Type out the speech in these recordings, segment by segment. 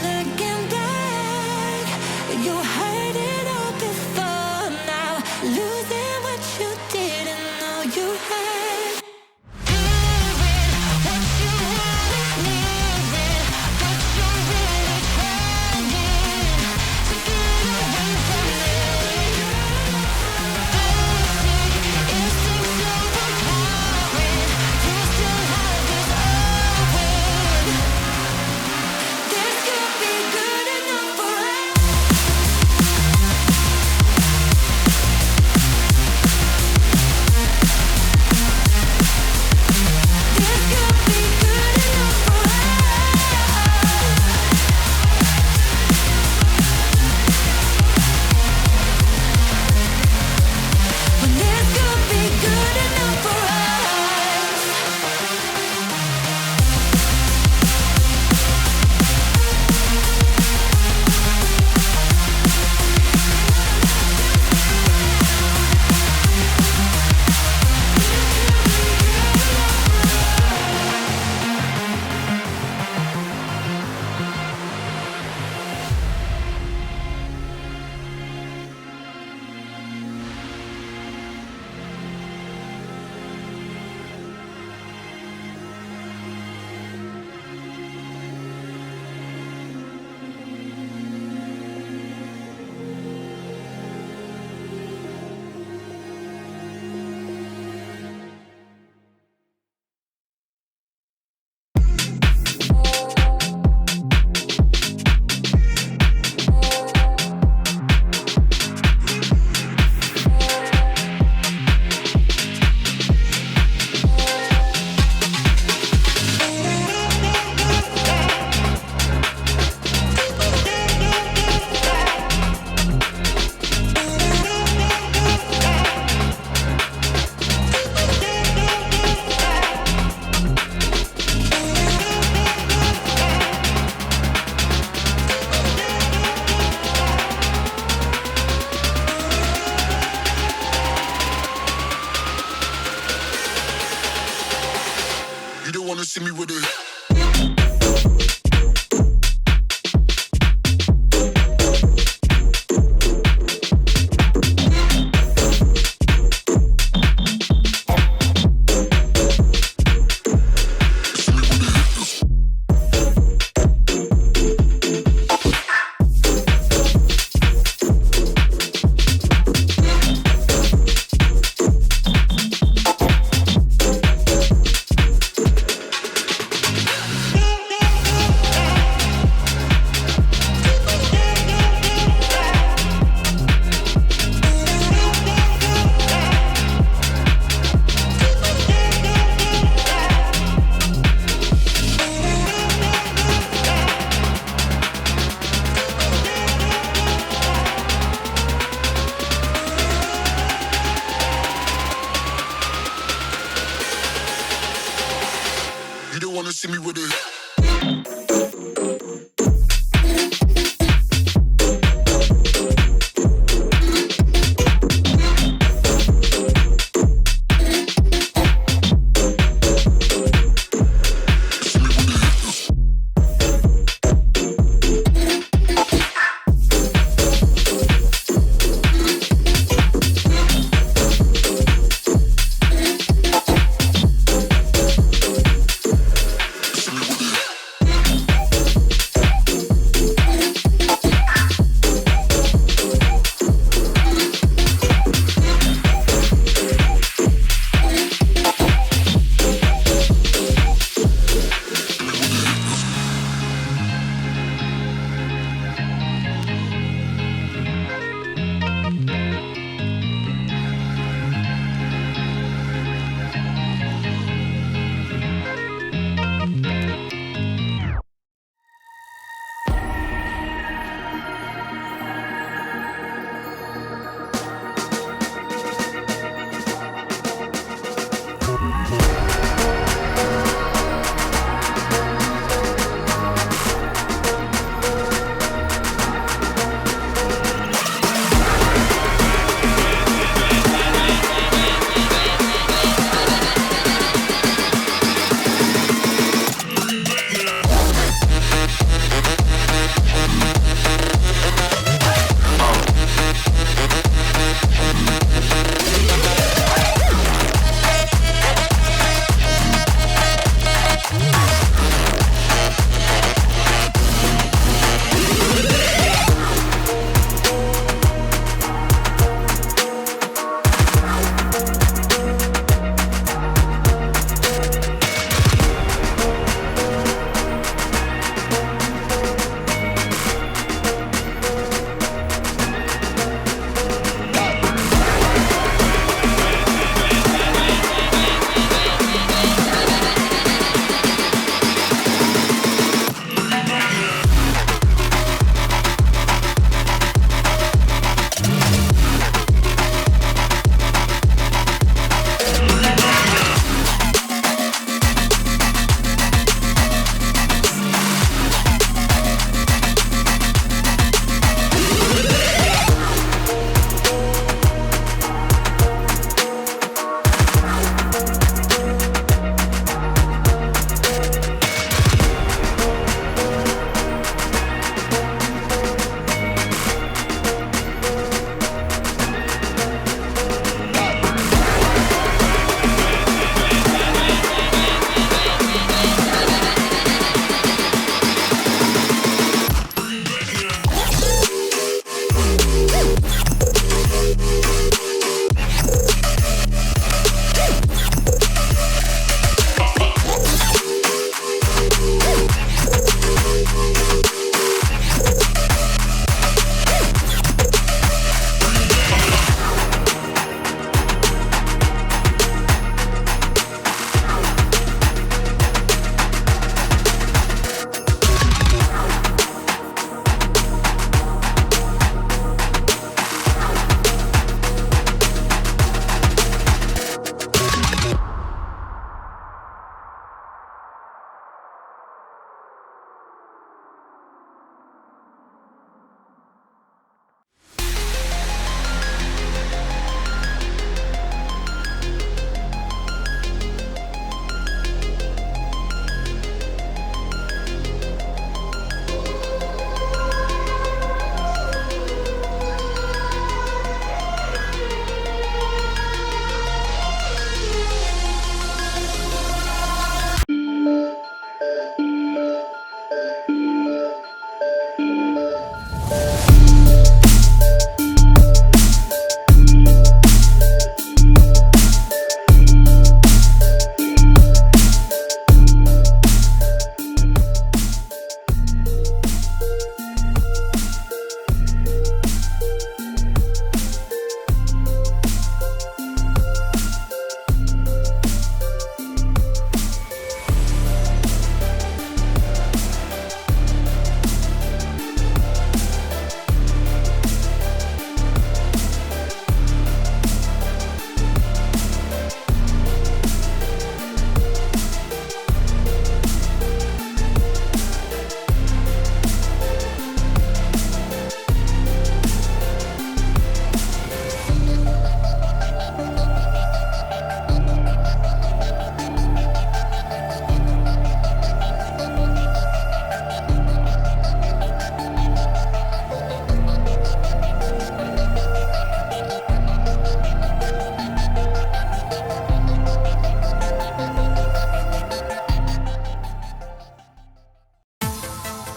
Looking back, you heard it all before now, losing what you didn't know you had.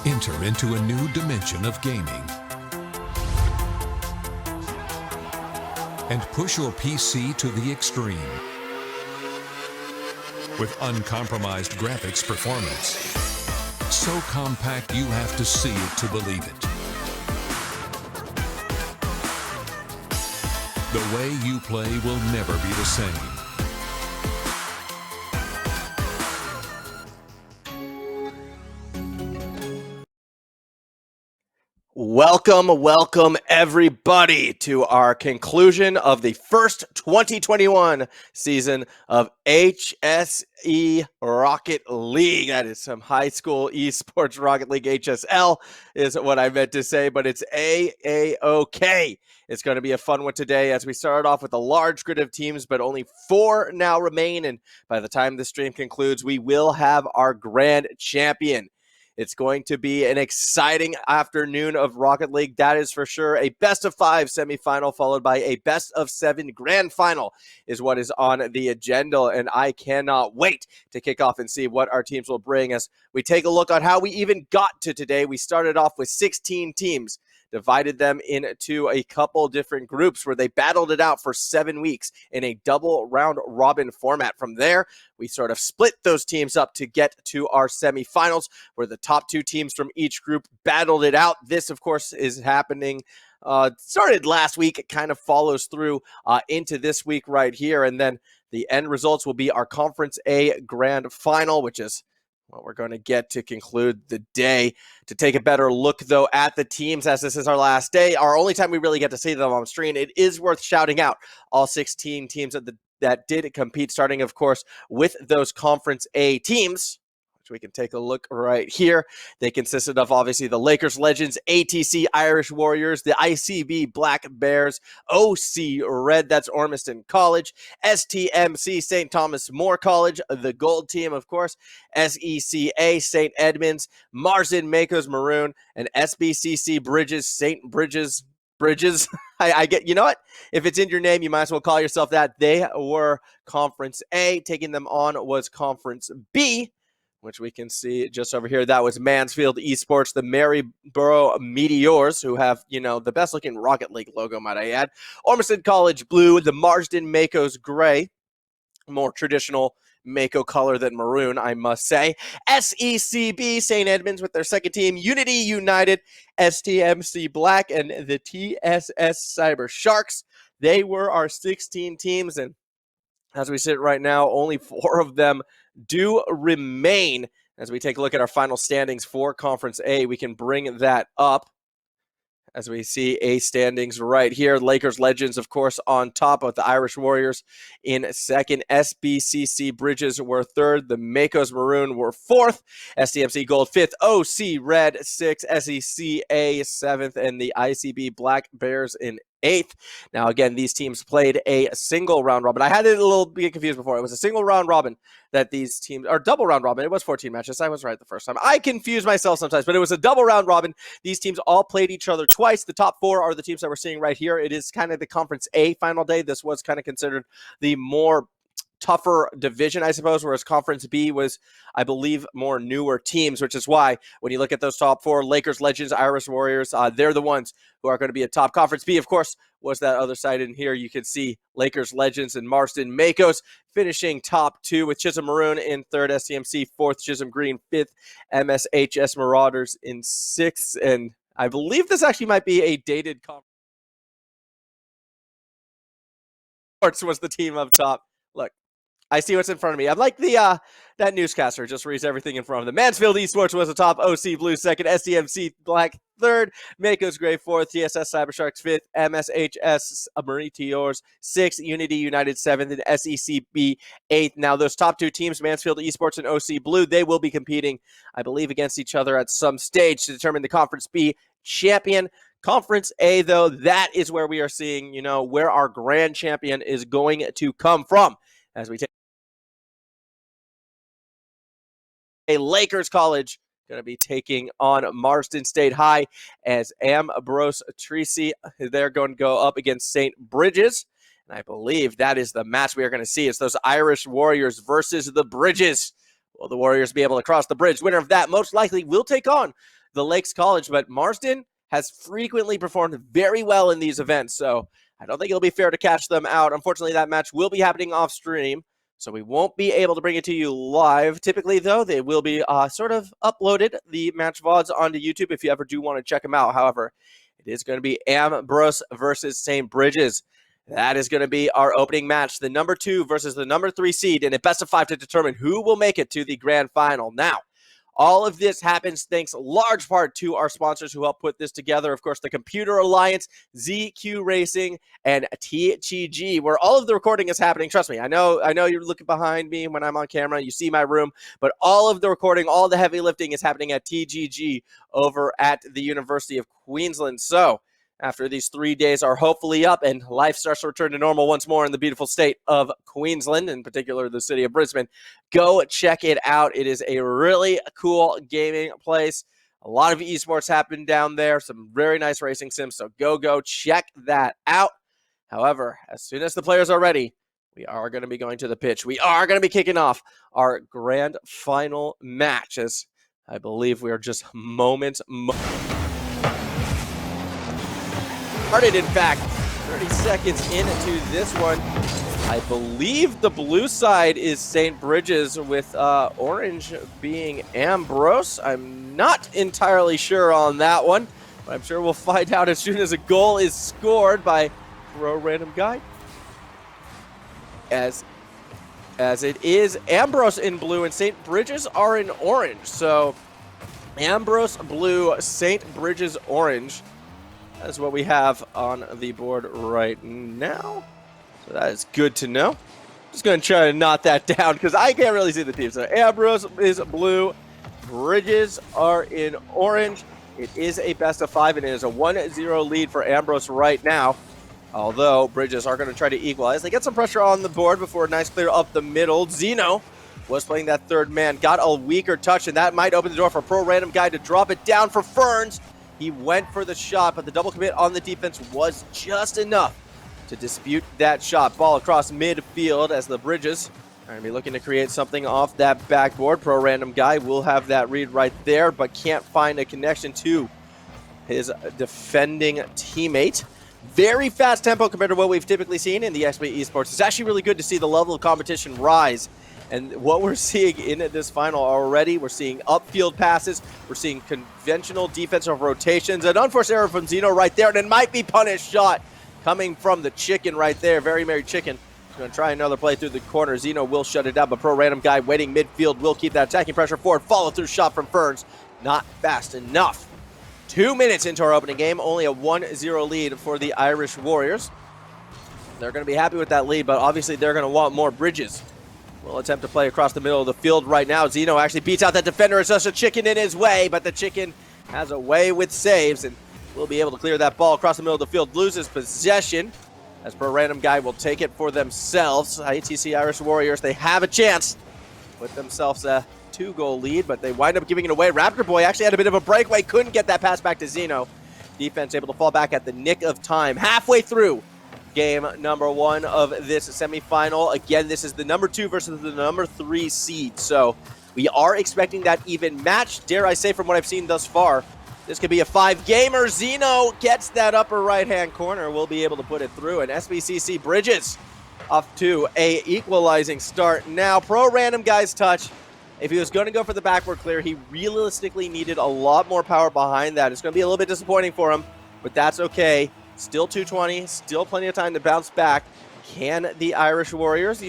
Enter into a new dimension of gaming and push your PC to the extreme with uncompromised graphics performance. So compact you have to see it to believe it. The way you play will never be the same. Welcome everybody to our conclusion of the first 2021 season of HSE Rocket League. That is some high school esports Rocket League. HSL is what I meant to say, but it's AAOK. It's going to be a fun one today as we start off with a large grid of teams, but only 4 now remain. And by the time the stream concludes, we will have our grand champion. It's going to be an exciting afternoon of Rocket League, that is for sure. A best-of-5 semifinal followed by a best-of-7 grand final is what is on the agenda, and I cannot wait to kick off and see what our teams will bring as we take a look on how we even got to today. We started off with 16 teams, divided them into a couple different groups where they battled it out for 7 weeks in a double round robin format. From there, we sort of split those teams up to get to our semifinals, where the top 2 teams from each group battled it out. This, of course, is happening. Started last week. It kind of follows through into this week right here. And then the end results will be our Conference A grand final, which is what we're going to get to conclude the day. To take a better look, though, at the teams, as this is our last day, our only time we really get to see them on screen, it is worth shouting out all 16 teams that did compete, starting, of course, with those Conference A teams, which we can take a look right here. They consisted of, obviously, the Lakers Legends, ATC Irish Warriors, the ICB Black Bears, OC Red, that's Ormiston College, STMC St. Thomas More College, the Gold Team, of course, SECA St. Edmunds, Marsden Makos Maroon, and SBCC Bridges St. Bridges. I get, you know what? If it's in your name, you might as well call yourself that. They were Conference A. Taking them on was Conference B, which we can see just over here. That was Mansfield Esports, the Maryborough Meteors, who have, the best-looking Rocket League logo, might I add. Ormiston College Blue, the Marsden Makos Gray, more traditional Mako color than maroon, I must say. SECB St. Edmunds with their second team, Unity United, STMC Black, and the TSS Cyber Sharks. They were our 16 teams, and as we sit right now, only 4 of them do remain. As we take a look at our final standings for Conference A, we can bring that up. As we see A standings right here, Lakers Legends, of course, on top of the Irish Warriors in second. SBCC Bridges were third. The Makos Maroon were fourth. STMC Gold fifth. OC Red sixth. SECA seventh. And the ICB Black Bears in eighth. Now, again, these teams played a single round robin. I had it a little bit confused before. It was a single round robin that these teams, or double round robin. It was 14 matches. I was right the first time. I confuse myself sometimes, but it was a double round robin. These teams all played each other twice. The top 4 are the teams that we're seeing right here. It is kind of the Conference A final day. This was kind of considered the more tougher division, I suppose, whereas Conference B was, I believe, more newer teams, which is why when you look at those top 4, Lakers, Legends, Irish Warriors, they're the ones who are going to be at top. Conference B, of course, was that other side in here. You can see Lakers, Legends, and Marsden Makos finishing top 2 with Chisholm Maroon in third, STMC fourth, Chisholm Green fifth, MSHS Marauders in sixth, and I believe this actually might be a dated conference. Was the team up top. Look, I see what's in front of me. I'm like the that newscaster just reads everything in front of them. Mansfield Esports was the top, OC Blue second, STMC Black third, Makos Gray fourth, TSS Cybersharks fifth, MSHS Meteors sixth, Unity United seventh, and SECB eighth. Now those top 2 teams, Mansfield Esports and OC Blue, they will be competing, I believe, against each other at some stage to determine the Conference B champion. Conference A, though, that is where we are seeing, where our grand champion is going to come from. As we take a Lakers College, going to be taking on Marsden State High as Ambrose Tracy. They're going to go up against St. Bridges. And I believe that is the match we are going to see. It's those Irish Warriors versus the Bridges. Will the Warriors be able to cross the bridge? Winner of that most likely will take on the Lakes College, but Marsden has frequently performed very well in these events, so I don't think it'll be fair to catch them out. Unfortunately, that match will be happening off stream, so we won't be able to bring it to you live. Typically, though, they will be sort of uploaded, the match VODs, onto YouTube if you ever do want to check them out. However, it is going to be Ambrose versus St. Bridges. That is going to be our opening match, the number 2 versus the number 3 seed in a best of 5 to determine who will make it to the grand final. Now, all of this happens thanks large part to our sponsors who help put this together. Of course, the Computer Alliance, ZQ Racing, and TTG, where all of the recording is happening. Trust me, I know you're looking behind me when I'm on camera. You see my room, but all of the recording, all the heavy lifting is happening at TGG over at the University of Queensland. So, after these 3 days are hopefully up and life starts to return to normal once more in the beautiful state of Queensland, in particular the city of Brisbane, go check it out. It is a really cool gaming place. A lot of esports happen down there, some very nice racing sims, so go check that out. However, as soon as the players are ready, we are going to be going to the pitch. We are going to be kicking off our grand final match, as I believe we are just moments started, in fact, 30 seconds into this one. I believe the blue side is St. Bridges, with orange being Ambrose. I'm not entirely sure on that one, but I'm sure we'll find out as soon as a goal is scored by Pro Random Guy. As it is Ambrose in blue and St. Bridges are in orange. So Ambrose blue, St. Bridges orange. That's what we have on the board right now. So that is good to know. Just going to try to knot that down because I can't really see the team. So Ambrose is blue. Bridges are in orange. It is a best of 5, and it is a 1-0 lead for Ambrose right now. Although Bridges are going to try to equalize. They get some pressure on the board before a nice clear up the middle. Zeno was playing that third man. Got a weaker touch, and that might open the door for Pro Random Guy to drop it down for Ferns. He went for the shot, but the double commit on the defense was just enough to dispute that shot. Ball across midfield as the Bridges are going to be looking to create something off that backboard. Pro Random Guy will have that read right there, but can't find a connection to his defending teammate. Very fast tempo compared to what we've typically seen in the XPHSL. It's actually really good to see the level of competition rise. And what we're seeing in this final already, we're seeing upfield passes, we're seeing conventional defensive rotations, an unforced error from Zeno right there, and it might be punished shot coming from the chicken right there. Very Merry Chicken. He's going to try another play through the corner. Zeno will shut it down, but Pro Random Guy waiting midfield will keep that attacking pressure forward. Follow through shot from Ferns. Not fast enough. 2 minutes into our opening game, only a 1-0 lead for the Irish Warriors. They're going to be happy with that lead, but obviously they're going to want more. Bridges will attempt to play across the middle of the field right now. Zeno actually beats out that defender. It's just a chicken in his way, but the chicken has a way with saves and will be able to clear that ball across the middle of the field. Loses possession as Pro Random Guy will take it for themselves. ITC Irish Warriors, they have a chance to put themselves a 2-goal lead, but they wind up giving it away. Raptor Boy actually had a bit of a breakaway, couldn't get that pass back to Zeno. Defense able to fall back at the nick of time. Halfway through game number 1 of this semifinal. Again, this is the number 2 versus the number 3 seed. So we are expecting that even match. Dare I say, from what I've seen thus far, this could be a 5-gamer. Zeno gets that upper right-hand corner. We'll be able to put it through. And SBCC Bridges off to a equalizing start. Now, Pro Random Guy's touch. If he was going to go for the backward clear, he realistically needed a lot more power behind that. It's going to be a little bit disappointing for him, but that's okay. Still 220, still plenty of time to bounce back. Can the Irish Warriors,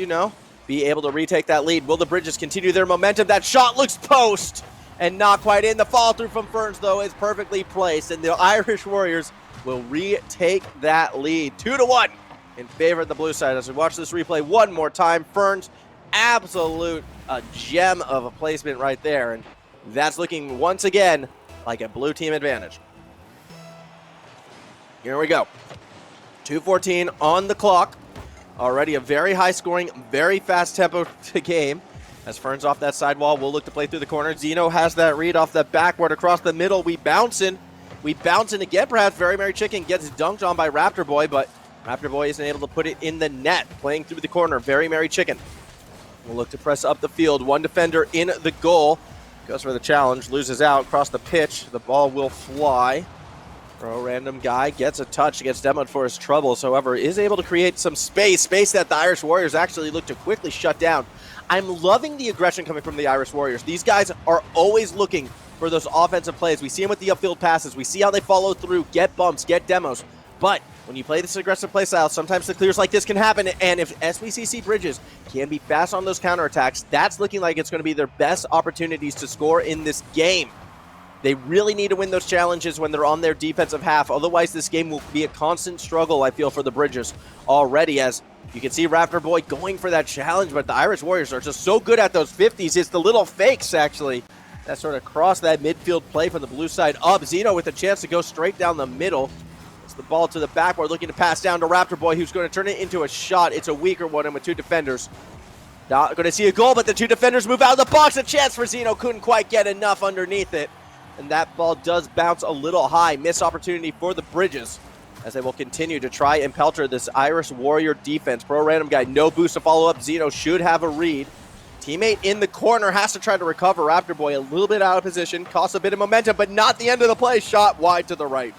be able to retake that lead? Will the Bridges continue their momentum? That shot looks post and not quite in. The follow through from Ferns, though, is perfectly placed, and the Irish Warriors will retake that lead. 2-1 in favor of the blue side. As we watch this replay one more time, Ferns, absolute gem of a placement right there, and that's looking once again like a blue team advantage. Here we go. 2:14 on the clock. Already a very high scoring, very fast tempo to game. As Ferns off that sidewall, we'll look to play through the corner. Zeno has that read off the backward across the middle. We bouncing again. Perhaps Very Merry Chicken gets dunked on by Raptor Boy, but Raptor Boy isn't able to put it in the net. Playing through the corner, Very Merry Chicken. We'll look to press up the field. One defender in the goal. Goes for the challenge, loses out across the pitch. The ball will fly. Random guy gets a touch, gets demoed for his troubles, however, is able to create some space that the Irish Warriors actually look to quickly shut down. I'm loving the aggression coming from the Irish Warriors. These guys are always looking for those offensive plays. We see them with the upfield passes. We see how they follow through, get bumps, get demos. But when you play this aggressive play style, sometimes the clears like this can happen, and if SBCC Bridges can be fast on those counterattacks, that's looking like it's going to be their best opportunities to score in this game. They really need to win those challenges when they're on their defensive half. Otherwise, this game will be a constant struggle, I feel, for the Bridges already, as you can see Raptor Boy going for that challenge, but the Irish Warriors are just so good at those 50s. It's the little fakes, actually, that sort of cross that midfield play from the blue side up. Zeno with a chance to go straight down the middle. It's the ball to the backboard, looking to pass down to Raptor Boy, who's going to turn it into a shot. It's a weaker one, and with two defenders. Not going to see a goal, but the two defenders move out of the box. A chance for Zeno, couldn't quite get enough underneath it. And that ball does bounce a little high. Missed opportunity for the Bridges as they will continue to try and pelter this Irish Warrior defense. Pro random guy, no boost to follow up. Zeno should have a read. Teammate in the corner has to try to recover. Raptor Boy a little bit out of position. Costs a bit of momentum, but not the end of the play. Shot wide to the right.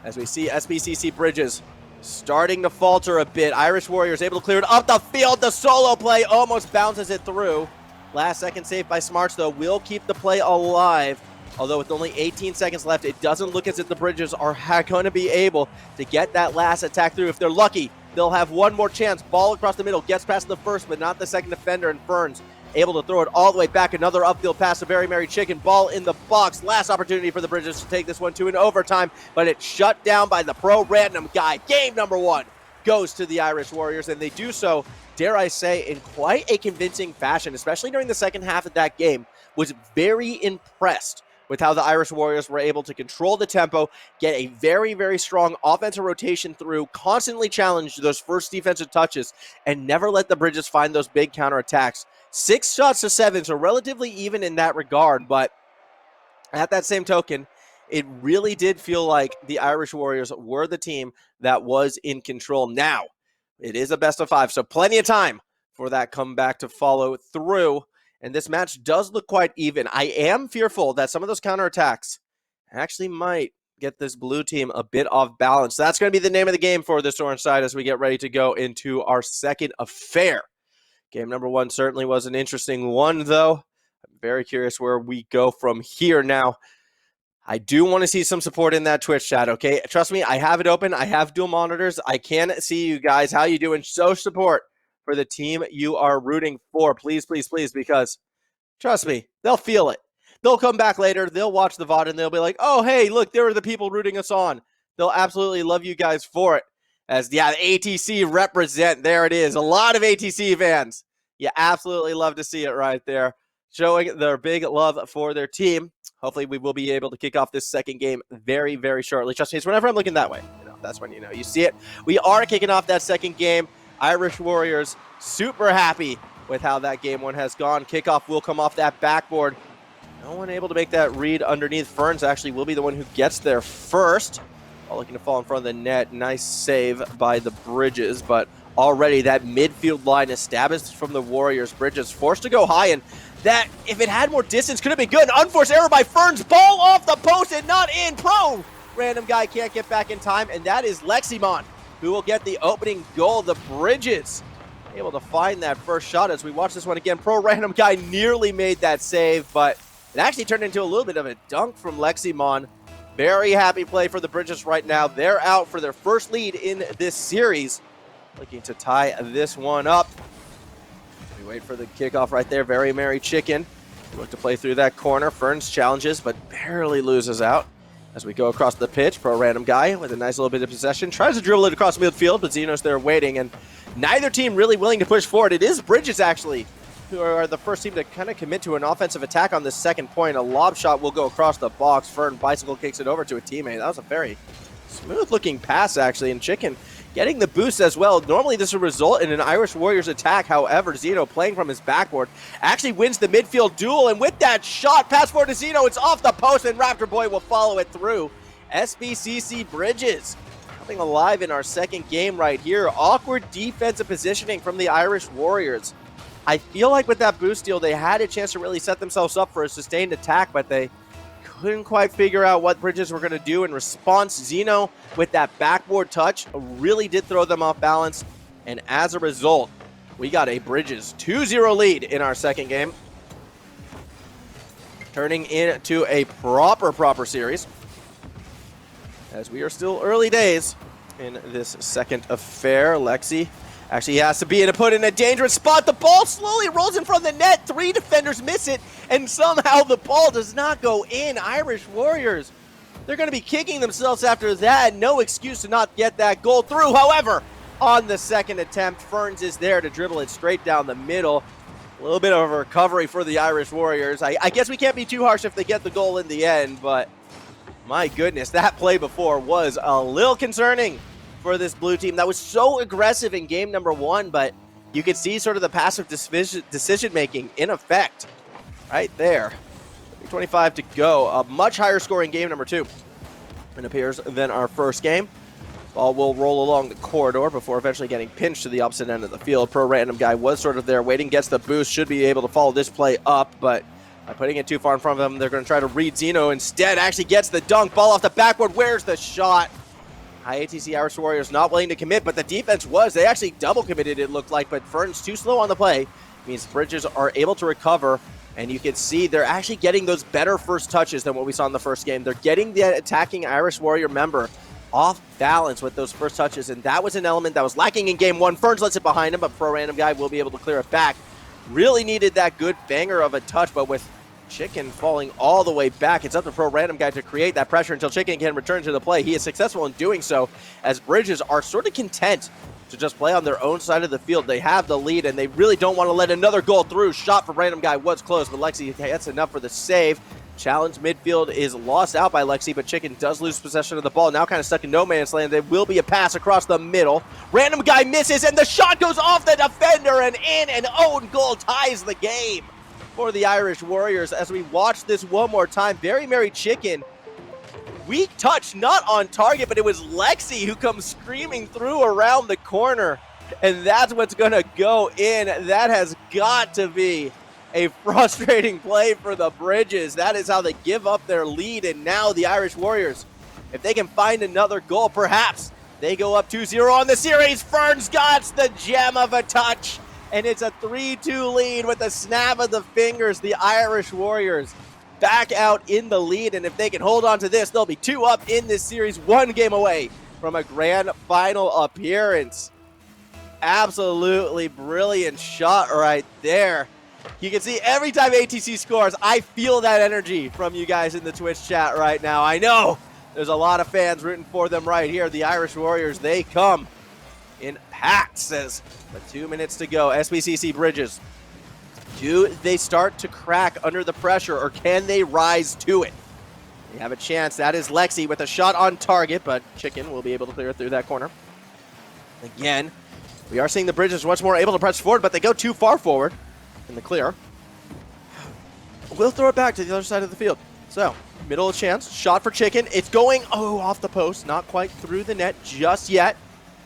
As we see SBCC Bridges starting to falter a bit. Irish Warriors able to clear it up the field. The solo play almost bounces it through. Last second save by Smarts, though, will keep the play alive. Although with only 18 seconds left, it doesn't look as if the Bridges are going to be able to get that last attack through. If they're lucky, they'll have one more chance. Ball across the middle, gets past the first, but not the second defender, and Ferns able to throw it all the way back. Another upfield pass to Very Merry Chicken. Ball in the box. Last opportunity for the Bridges to take this one to an overtime, but it's shut down by the pro random guy. Game number one goes to the Irish Warriors, and they do so, dare I say, in quite a convincing fashion, especially during the second half of that game. Was very impressed with how the Irish Warriors were able to control the tempo, get a very, very strong offensive rotation through, constantly challenge those first defensive touches, and never let the Bridges find those big counterattacks. 6 shots to 7, so relatively even in that regard, but at that same token, it really did feel like the Irish Warriors were the team that was in control. Now, it is a best of 5, so plenty of time for that comeback to follow through. And this match does look quite even. I am fearful that some of those counterattacks actually might get this blue team a bit off balance. That's going to be the name of the game for this orange side as we get ready to go into our second affair. Game number one certainly was an interesting one, though. I'm very curious where we go from here. Now, I do want to see some support in that Twitch chat, okay? Trust me, I have it open. I have dual monitors. I can see you guys. How you doing? Show support for the team you are rooting for. Please, please, please, because trust me, they'll feel it. They'll come back later. They'll watch the VOD, and they'll be like, oh, hey, look, there are the people rooting us on. They'll absolutely love you guys for it. As, yeah, the ATC represent. There it is. A lot of ATC fans. You absolutely love to see it right there. Showing their big love for their team. Hopefully, we will be able to kick off this second game very, very shortly. Trust me, it's whenever I'm looking that way. That's when you see it. We are kicking off that second game. Irish Warriors super happy with how that game one has gone. Kickoff will come off that backboard. No one able to make that read underneath. Ferns actually will be the one who gets there first. All looking to fall in front of the net. Nice save by the Bridges, but already that midfield line established from the Warriors. Bridges forced to go high, and that, if it had more distance, could have been good. An unforced error by Ferns. Ball off the post and not in. Pro random guy can't get back in time, and that is Leximon who will get the opening goal. The Bridges able to find that first shot as we watch this one again. Pro random guy nearly made that save, but it actually turned into a little bit of a dunk from Leximon. Very happy play for the Bridges right now. They're out for their first lead in this series. Looking to tie this one up. We wait for the kickoff right there. Very Merry Chicken. Look to play through that corner. Ferns challenges, but barely loses out. As we go across the pitch, pro random guy with a nice little bit of possession. Tries to dribble it across midfield, but Zeno's there waiting, and neither team really willing to push forward. It is Bridges, actually, who are the first team to kind of commit to an offensive attack on this second point. A lob shot will go across the box. Fern bicycle kicks it over to a teammate. That was a very smooth-looking pass, actually, and Chicken getting the boost as well. Normally this would result in an Irish Warriors attack. However, Zeno playing from his backboard actually wins the midfield duel. And with that shot, pass forward to Zeno. It's off the post, and Raptor Boy will follow it through. SBCC Bridges coming alive in our second game right here. Awkward defensive positioning from the Irish Warriors. I feel like with that boost steal, they had a chance to really set themselves up for a sustained attack, but they couldn't quite figure out what Bridges were going to do in response. Xeno, with that backboard touch, really did throw them off balance, and as a result, we got a Bridges 2-0 lead in our second game, turning into a proper series, as we are still early days in this second affair. Lexi actually has to be put in a dangerous spot. The ball slowly rolls in front of the net. 3 defenders miss it, and somehow the ball does not go in. Irish Warriors, they're going to be kicking themselves after that. No excuse to not get that goal through. However, on the second attempt, Ferns is there to dribble it straight down the middle. A little bit of a recovery for the Irish Warriors. I guess we can't be too harsh if they get the goal in the end, but my goodness, that play before was a little concerning for this blue team that was so aggressive in game number 1, but you could see sort of the passive decision-making in effect right there. 25 to go. A much higher scoring game number 2, it appears, than our first game. Ball will roll along the corridor before eventually getting pinched to the opposite end of the field. Pro Random Guy was sort of there waiting, gets the boost, should be able to follow this play up, but by putting it too far in front of them, they're going to try to read Xeno instead. Actually gets the dunk. Ball off the backboard. Where's the shot? High ATC Irish Warriors not willing to commit, but the defense was. They actually double committed, it looked like, but Fern's too slow on the play. Means Bridges are able to recover, and you can see they're actually getting those better first touches than what we saw in the first game. They're getting the attacking Irish Warrior member off balance with those first touches, and that was an element that was lacking in game 1. Ferns lets it behind him, but Pro Random Guy will be able to clear it back. Really needed that good banger of a touch, but with Chicken falling all the way back, it's up to Pro Random Guy to create that pressure until Chicken can return to the play. He is successful in doing so, as Bridges are sort of content to just play on their own side of the field. They have the lead, and they really don't want to let another goal through. Shot for Random Guy was close, but Lexi gets enough for the save. Challenge midfield is lost out by Lexi, but Chicken does lose possession of the ball. Now kind of stuck in no man's land. There will be a pass across the middle. Random Guy misses, and the shot goes off the defender and in, and own goal ties the game for the Irish Warriors. As we watch this one more time, Very Merry Chicken, weak touch, not on target, but it was Lexi who comes screaming through around the corner, and that's what's going to go in. That has got to be a frustrating play for the Bridges. That is how they give up their lead, and now the Irish Warriors, if they can find another goal, perhaps they go up 2-0 on the series. Ferns got the gem of a touch, and it's a 3-2 lead with a snap of the fingers. The Irish Warriors back out in the lead, and if they can hold on to this, they'll be 2 up in this series, 1 game away from a grand final appearance. Absolutely brilliant shot right there. You can see every time ATC scores, I feel that energy from you guys in the Twitch chat right now. I know there's a lot of fans rooting for them right here. The Irish Warriors, they come in packs as with 2 minutes to go. SBCC Bridges, do they start to crack under the pressure, or can they rise to it? They have a chance. That is Lexi with a shot on target, but Chicken will be able to clear it through that corner. Again, we are seeing the Bridges once more able to press forward, but they go too far forward in the clear. We'll throw it back to the other side of the field. So, middle of chance, shot for Chicken. It's going, off the post, not quite through the net just yet.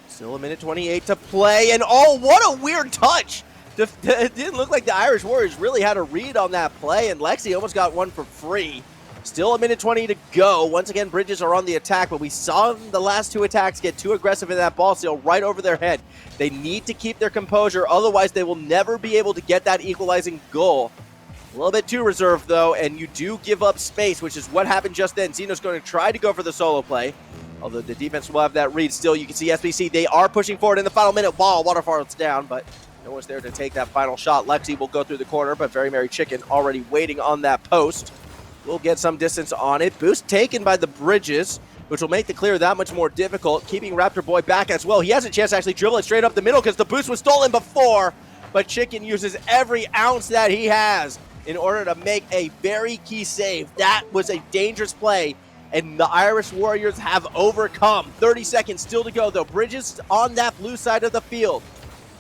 Still a minute 28 to play, and what a weird touch. It didn't look like the Irish Warriors really had a read on that play, and Lexi almost got one for free. Still a minute 20 to go. Once again, Bridges are on the attack, but we saw the last 2 attacks get too aggressive in that ball steal right over their head. They need to keep their composure, otherwise they will never be able to get that equalizing goal. A little bit too reserved, though, and you do give up space, which is what happened just then. Xeno's going to try to go for the solo play, although the defense will have that read still. You can see SBC, they are pushing forward in the final minute. Ball, Waterfall's down, but no one's there to take that final shot. Lexi will go through the corner, but Very Merry Chicken already waiting on that post. We'll get some distance on it. Boost taken by the Bridges, which will make the clear that much more difficult, keeping Raptor Boy back as well. He has a chance to actually dribble it straight up the middle because the boost was stolen before, but Chicken uses every ounce that he has in order to make a very key save. That was a dangerous play, and the Irish Warriors have overcome. 30 seconds still to go, though. Bridges on that blue side of the field.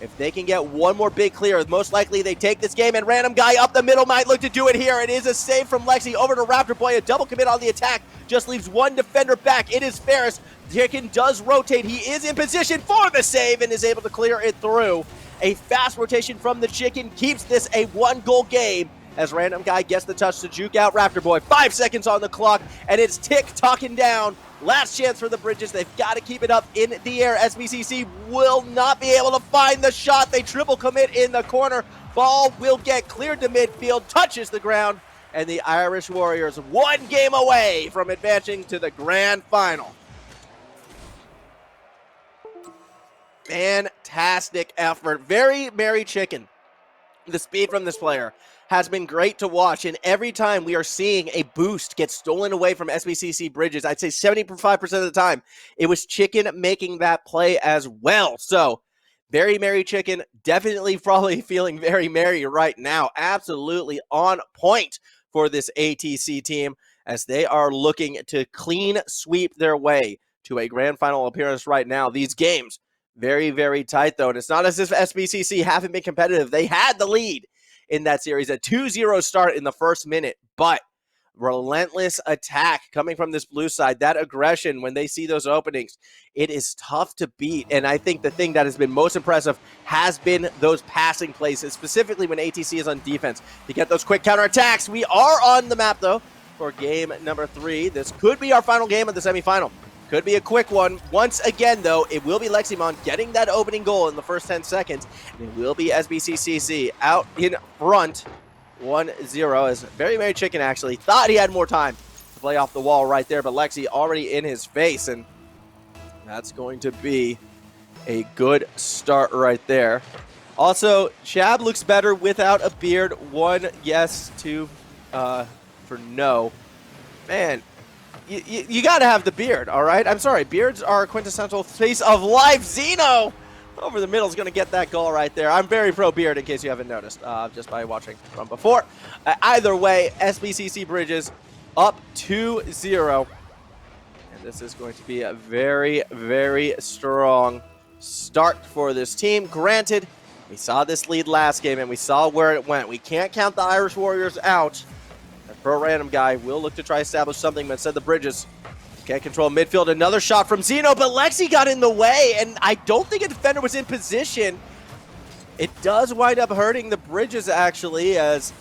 If they can get one more big clear, most likely they take this game, and Random Guy up the middle might look to do it here. It is a save from Lexi over to Raptor Boy. A double commit on the attack. Just leaves one defender back. It is Ferris. Chicken does rotate. He is in position for the save and is able to clear it through. A fast rotation from the Chicken keeps this a 1-goal game as Random Guy gets the touch to juke out Raptor Boy. 5 seconds on the clock, and it's tick-tocking down. Last chance for the Bridges. They've got to keep it up in the air. SBCC will not be able to find the shot. They triple commit in the corner. Ball will get cleared to midfield, touches the ground, and the Irish Warriors 1 game away from advancing to the grand final. Fantastic effort. Very merry chicken. The speed from this player has been great to watch, and every time we are seeing a boost get stolen away from SBCC Bridges, I'd say 75% of the time, it was Chicken making that play as well. So, very merry chicken, definitely probably feeling very merry right now. Absolutely on point for this ATC team as they are looking to clean sweep their way to a grand final appearance right now. These games, very, very tight though, and it's not as if SBCC haven't been competitive. They had the lead in that series, a 2-0 start in the first minute, but relentless attack coming from this blue side, that aggression when they see those openings, it is tough to beat. And I think the thing that has been most impressive has been those passing plays, specifically when ATC is on defense to get those quick counterattacks. We are on the map though for game number 3. This could be our final game of the semifinal. Could be a quick one. Once again, though, it will be Leximon getting that opening goal in the first 10 seconds. And it will be SBCCC out in front 1-0 as Very Merry Chicken actually thought he had more time to play off the wall right there, but Lexi already in his face, and that's going to be a good start right there. Also, Chab looks better without a beard. 1 yes, 2 for no. Man, you got to have the beard, all right? I'm sorry, beards are a quintessential face of life. Zeno over the middle is going to get that goal right there. I'm very pro beard in case you haven't noticed, just by watching from before. Either way, SBCC Bridges up 2-0. And this is going to be a very, very strong start for this team. Granted, we saw this lead last game and we saw where it went. We can't count the Irish Warriors out. Pro Random Guy will look to try to establish something, but instead the Bridges can't control midfield. Another shot from Zeno, but Lexi got in the way, and I don't think a defender was in position. It does wind up hurting the Bridges, actually, as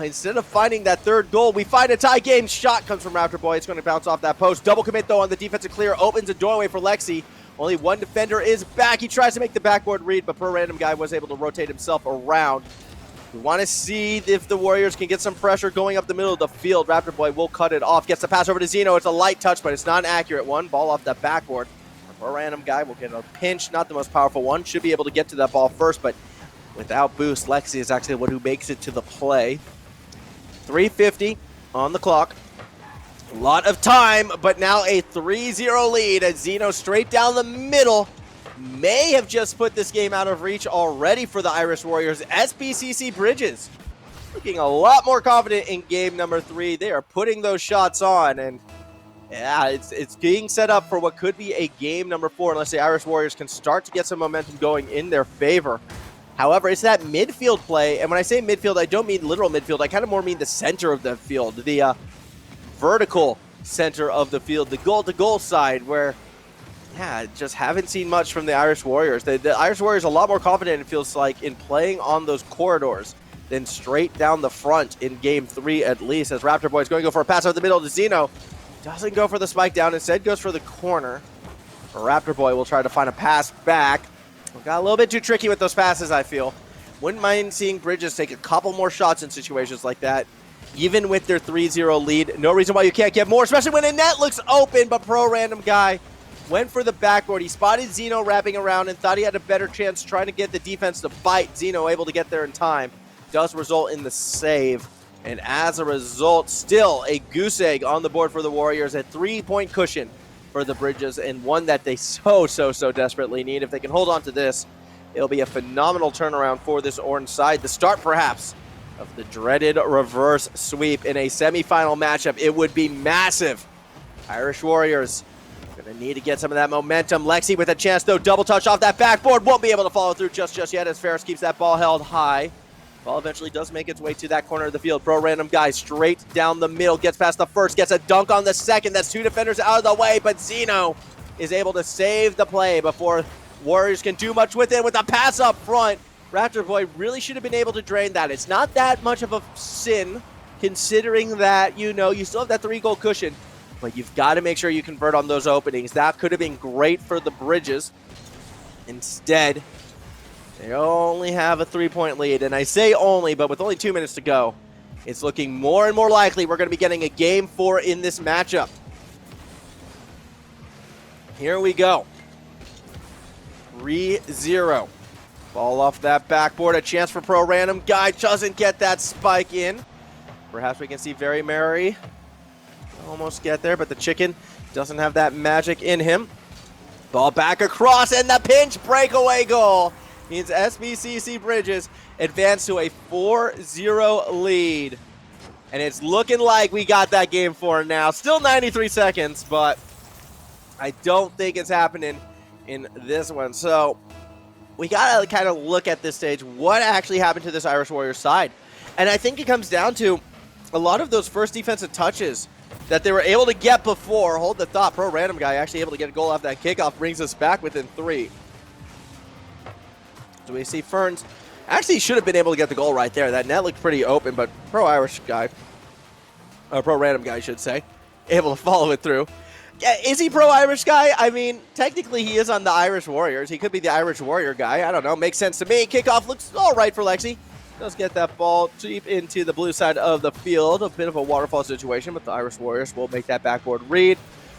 instead of finding that third goal, we find a tie game. Shot comes from Raptor Boy. It's going to bounce off that post. Double commit, though, on the defensive clear. Opens a doorway for Lexi. Only one defender is back. He tries to make the backboard read, but Pro Random Guy was able to rotate himself around. We want to see if the Warriors can get some pressure going up the middle of the field. Raptor Boy will cut it off. Gets the pass over to Zeno. It's a light touch, but it's not an accurate one. Ball off that backboard. A Random Guy will get a pinch. Not the most powerful one. Should be able to get to that ball first, but without boost, Lexi is actually the one who makes it to the play. 3:50 on the clock. A lot of time, but now a 3-0 lead as Zeno straight down the middle. May have just put this game out of reach already for the Irish Warriors. SBCC Bridges looking a lot more confident in game number 3. They are putting those shots on, and yeah, it's being set up for what could be a game number 4 unless the Irish Warriors can start to get some momentum going in their favor. However, it's that midfield play, and when I say midfield, I don't mean literal midfield. I kind of more mean the center of the field, the vertical center of the field, the goal-to-goal side, where yeah, just haven't seen much from the Irish Warriors. The Irish Warriors are a lot more confident, it feels like, in playing on those corridors than straight down the front in game 3 at least, as Raptor Boy is going to go for a pass over the middle to Zeno. Doesn't go for the spike down, instead goes for the corner. Raptor Boy will try to find a pass back. Got a little bit too tricky with those passes, I feel. Wouldn't mind seeing Bridges take a couple more shots in situations like that, even with their 3-0 lead. No reason why you can't get more, especially when a net looks open, but Pro Random Guy went for the backboard. He spotted Zeno wrapping around and thought he had a better chance trying to get the defense to bite. Zeno able to get there in time. Does result in the save. And as a result, still a goose egg on the board for the Warriors. A 3-point cushion for the Bridges, and one that they so desperately need. If they can hold on to this, it'll be a phenomenal turnaround for this orange side. The start, perhaps, of the dreaded reverse sweep in a semifinal matchup. It would be massive. Irish Warriors gonna need to get some of that momentum. Lexi with a chance, though. Double touch off that backboard. Won't be able to follow through just yet as Ferris keeps that ball held high. Ball eventually does make its way to that corner of the field. Pro Random Guy straight down the middle. Gets past the first. Gets a dunk on the second. That's 2 defenders out of the way. But Zeno is able to save the play before Warriors can do much with it with a pass up front. Raptor Boy really should have been able to drain that. It's not that much of a sin, considering that, you still have that 3-goal cushion, but you've got to make sure you convert on those openings. That could have been great for the Bridges. Instead, they only have a 3-point lead, and I say only, but with only 2 minutes to go, it's looking more and more likely we're going to be getting a Game 4 in this matchup. Here we go. 3-0. Ball off that backboard. A chance for Pro Random Guy. Doesn't get that spike in. Perhaps we can see Very Merry almost get there, but the chicken doesn't have that magic in him. Ball back across, and the pinch breakaway goal means SBCC Bridges advance to a 4-0 lead. And it's looking like we got that Game 4 now. Still 93 seconds, but I don't think it's happening in this one. So we got to kind of look at this stage, what actually happened to this Irish Warriors side. And I think it comes down to a lot of those first defensive touches that they were able to get before. Hold the thought, Pro Random Guy actually able to get a goal off that kickoff, brings us back within 3. So we see Ferns actually should have been able to get the goal right there. That net looked pretty open, but Pro Random Guy, I should say, able to follow it through. Yeah, is he Pro Irish Guy? I mean, technically he is on the Irish Warriors. He could be the Irish Warrior guy. I don't know. Makes sense to me. Kickoff looks all right for Lexi. Does get that ball deep into the blue side of the field. A bit of a waterfall situation, but the Irish Warriors will make that backboard read.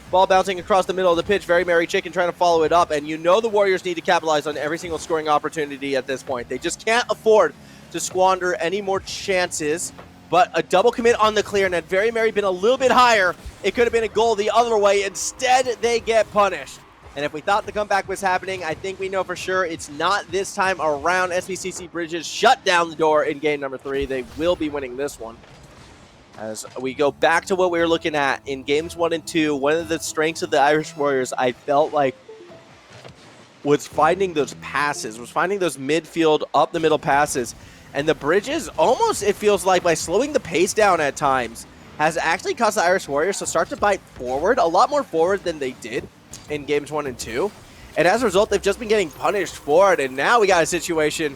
Ball bouncing across the middle of the pitch. Very Merry Chicken trying to follow it up. And the Warriors need to capitalize on every single scoring opportunity at this point. They just can't afford to squander any more chances. But a double commit on the clear, and had Very Merry been a little bit higher, it could have been a goal the other way. Instead, they get punished. And if we thought the comeback was happening, I think we know for sure it's not this time around. SBCC Bridges shut down the door in game number 3. They will be winning this one. As we go back to what we were looking at in games 1 and 2, one of the strengths of the Irish Warriors, I felt like, was finding those passes, was finding those midfield, up the middle passes. And the Bridges, almost it feels like, by slowing the pace down at times, has actually caused the Irish Warriors to start to bite forward, a lot more forward than they did in games 1 and 2. And as a result, they've just been getting punished for it. And now we got a situation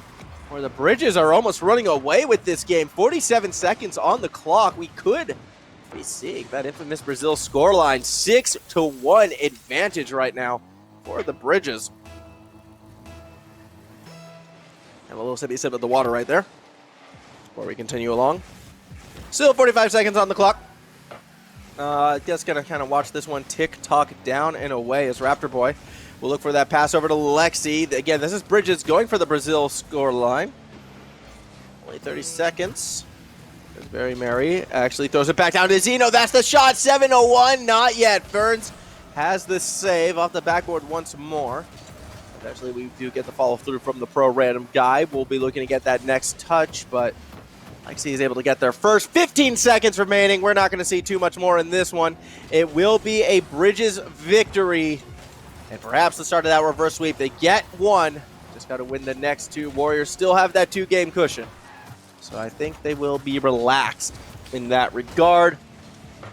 where the Bridges are almost running away with this game. 47 seconds on the clock. We could be seeing that infamous Brazil scoreline. 6-1 advantage right now for the Bridges. Have a little sippy sip of the water right there before we continue along. Still 45 seconds on the clock. Just going to kind of watch this one tick-tock down and away as Raptor Boy will look for that pass over to Lexi. Again, this is Bridges going for the Brazil score line. Only 30 seconds. There's Very Merry. Actually throws it back down to Zeno. That's the shot. 7-1. Not yet. Ferns has the save off the backboard once more. Eventually, we do get the follow-through from the Pro Random Guy. We'll be looking to get that next touch, but Lexi is able to get there first. 15 seconds remaining. We're not going to see too much more in this one. It will be a Bridges victory, and perhaps the start of that reverse sweep. They get one. Just got to win the next 2. Warriors still have that 2-game cushion, so I think they will be relaxed in that regard.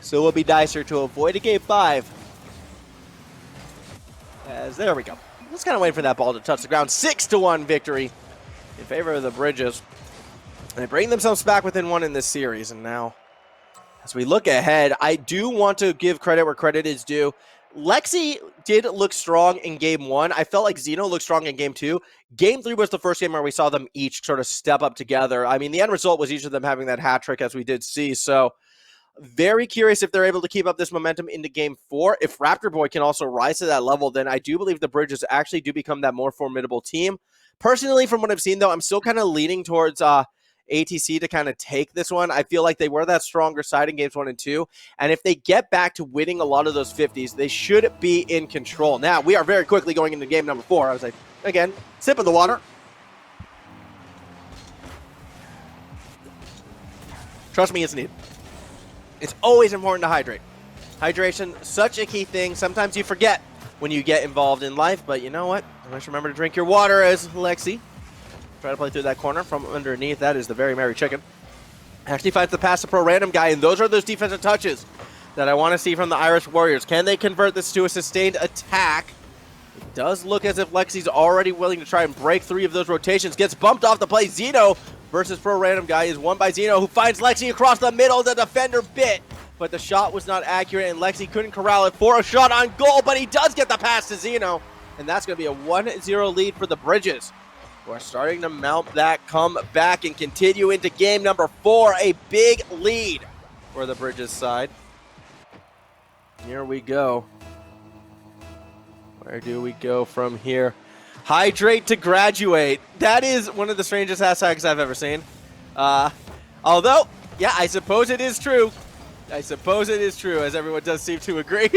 So it will be nicer to avoid a Game 5. As there we go. Just kind of waiting for that ball to touch the ground. 6-1 victory in favor of the Bridges. And they bring themselves back within 1 in this series. And now, as we look ahead, I do want to give credit where credit is due. Lexi did look strong in game 1. I felt like Zeno looked strong in game 2. Game 3 was the first game where we saw them each sort of step up together. I mean, the end result was each of them having that hat trick, as we did see. So very curious if they're able to keep up this momentum into game 4. If Raptor Boy can also rise to that level, then I do believe the Bridges actually do become that more formidable team. Personally, from what I've seen, though, I'm still kind of leaning towards ATC to kind of take this one. I feel like they were that stronger side in games 1 and 2. And if they get back to winning a lot of those 50s, they should be in control. Now, we are very quickly going into game number 4. I was like, again, sip of the water. Trust me, it's needed. It's always important to hydrate. Hydration, such a key thing. Sometimes you forget when you get involved in life, but you know what? Always remember to drink your water, as Lexi try to play through that corner from underneath. That is the Very Merry Chicken. Actually finds the pass to Pro Random Guy, and those are those defensive touches that I want to see from the Irish Warriors. Can they convert this to a sustained attack? It does look as if Lexi's already willing to try and break 3 of those rotations. Gets bumped off the play. Zeno versus Pro Random Guy is won by Zeno, who finds Lexi across the middle. The defender bit, but the shot was not accurate, and Lexi couldn't corral it for a shot on goal, but he does get the pass to Zeno, and that's going to be a 1-0 lead for the Bridges. We're starting to mount that comeback and continue into game number 4. A big lead for the Bridges side. Here we go. Where do we go from here? Hydrate to graduate. That is one of the strangest hashtags I've ever seen. Although, yeah, I suppose it is true. As everyone does seem to agree.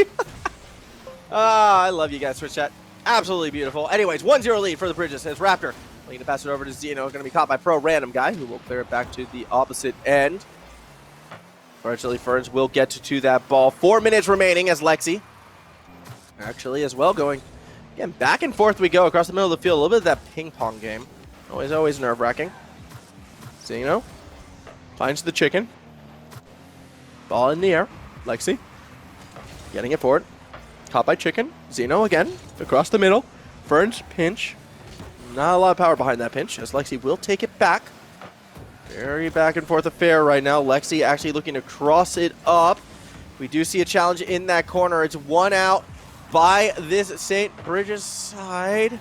I love you guys, Twitch chat. Absolutely beautiful. Anyways, 1-0 lead for the Bridges as Raptor looking to pass it over to Zeno. Going to be caught by Pro Random Guy, who will clear it back to the opposite end. Fortunately, Ferns will get to that ball. 4 minutes remaining as Lexi actually as well going. Again, back and forth we go across the middle of the field. A little bit of that ping pong game. Always nerve-wracking. Zeno finds the chicken. Ball in the air. Lexi getting it forward. Caught by chicken. Zeno again across the middle. Ferns pinch. Not a lot of power behind that pinch as Lexi will take it back. Very back and forth affair right now. Lexi actually looking to cross it up. We do see a challenge in that corner. It's 1 out by this St. Bridges side,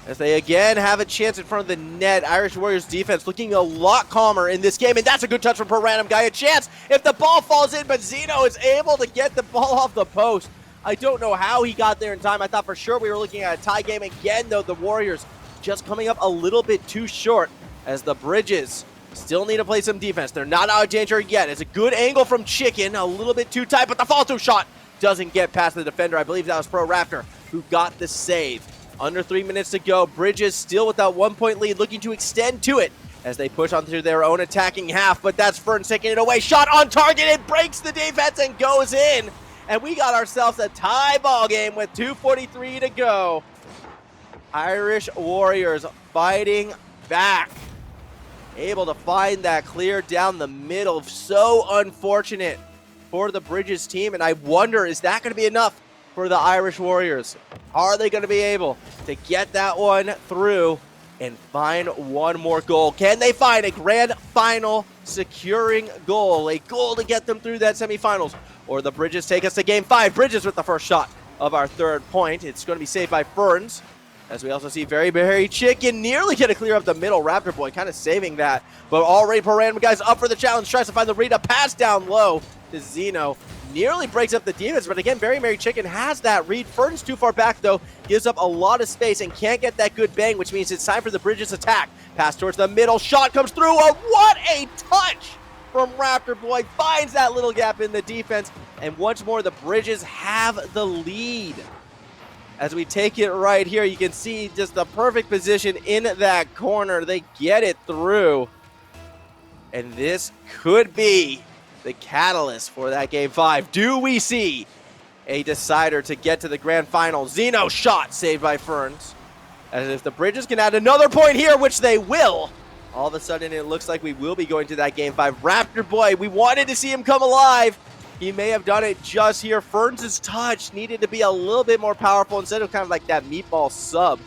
as they again have a chance in front of the net. Irish Warriors defense looking a lot calmer in this game, and that's a good touch from Pro Random Guy. A chance if the ball falls in, but Zeno is able to get the ball off the post. I don't know how he got there in time. I thought for sure we were looking at a tie game again, though. The Warriors just coming up a little bit too short, as the Bridges still need to play some defense. They're not out of danger yet. It's a good angle from Chicken, a little bit too tight, but the fall-through shot doesn't get past the defender. I believe that was Pro Raptor who got the save. Under 3 minutes to go. Bridges still with that 1-point lead, looking to extend to it as they push onto their own attacking half, but that's Ferns taking it away. Shot on target. It breaks the defense and goes in. And we got ourselves a tie ball game with 2:43 to go. Irish Warriors fighting back. Able to find that clear down the middle. So unfortunate for the Bridges team, and I wonder, is that going to be enough for the Irish Warriors? Are they going to be able to get that one through and find one more goal? Can they find a grand final securing goal, a goal to get them through that semifinals? Or the Bridges take us to game 5. Bridges with the first shot of our 3rd point. It's going to be saved by Ferns, as we also see Very Chicken nearly get a clear up the middle. Raptor Boy kind of saving that, but already Pro Random Guy's up for the challenge, tries to find the read, a pass down low to Zeno. Nearly breaks up the defense, but again, Very Chicken has that read. Ferns too far back, though, gives up a lot of space and can't get that good bang, which means it's time for the Bridges attack. Pass towards the middle, shot comes through. What a touch from Raptor Boy. Finds that little gap in the defense, and once more, the Bridges have the lead. As we take it right here, you can see just the perfect position in that corner. They get it through, and this could be the catalyst for that game 5. Do we see a decider to get to the grand final? Zeno shot saved by Ferns. As if the Bridges can add another point here, which they will, all of a sudden it looks like we will be going to that game 5. Raptor Boy, we wanted to see him come alive. He may have done it just here. Ferns' touch needed to be a little bit more powerful instead of kind of like that meatball sub.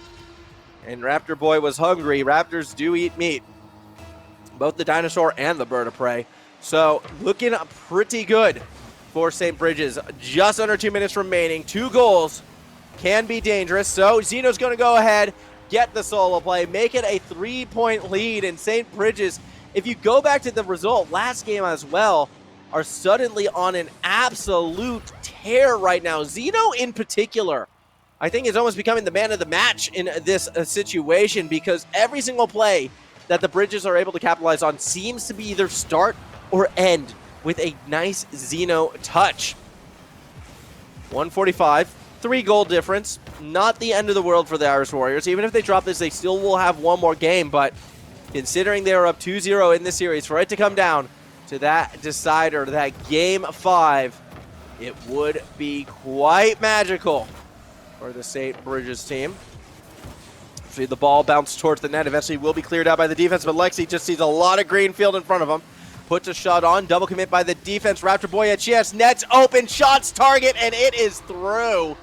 And Raptor Boy was hungry. Raptors do eat meat, both the dinosaur and the bird of prey. So looking pretty good for St. Bridges. Just under 2 minutes remaining. 2 goals can be dangerous. So Zeno's going to go ahead, get the solo play, make it a 3-point lead. And St. Bridges, if you go back to the result last game as well, are suddenly on an absolute tear right now. Zeno in particular, I think, is almost becoming the man of the match in this situation, because every single play that the Bridges are able to capitalize on seems to be either start or end with a nice Zeno touch. 145, 3-goal difference. Not the end of the world for the Irish Warriors. Even if they drop this, they still will have one more game, but considering they are up 2-0 in this series, for it to come down to that decider, that game 5, it would be quite magical for the St. Bridges team. See the ball bounce towards the net. Eventually will be cleared out by the defense, but Lexi just sees a lot of green field in front of him. Puts a shot on, double commit by the defense. Raptor Boy a chance, net's open, shots target, and it is through.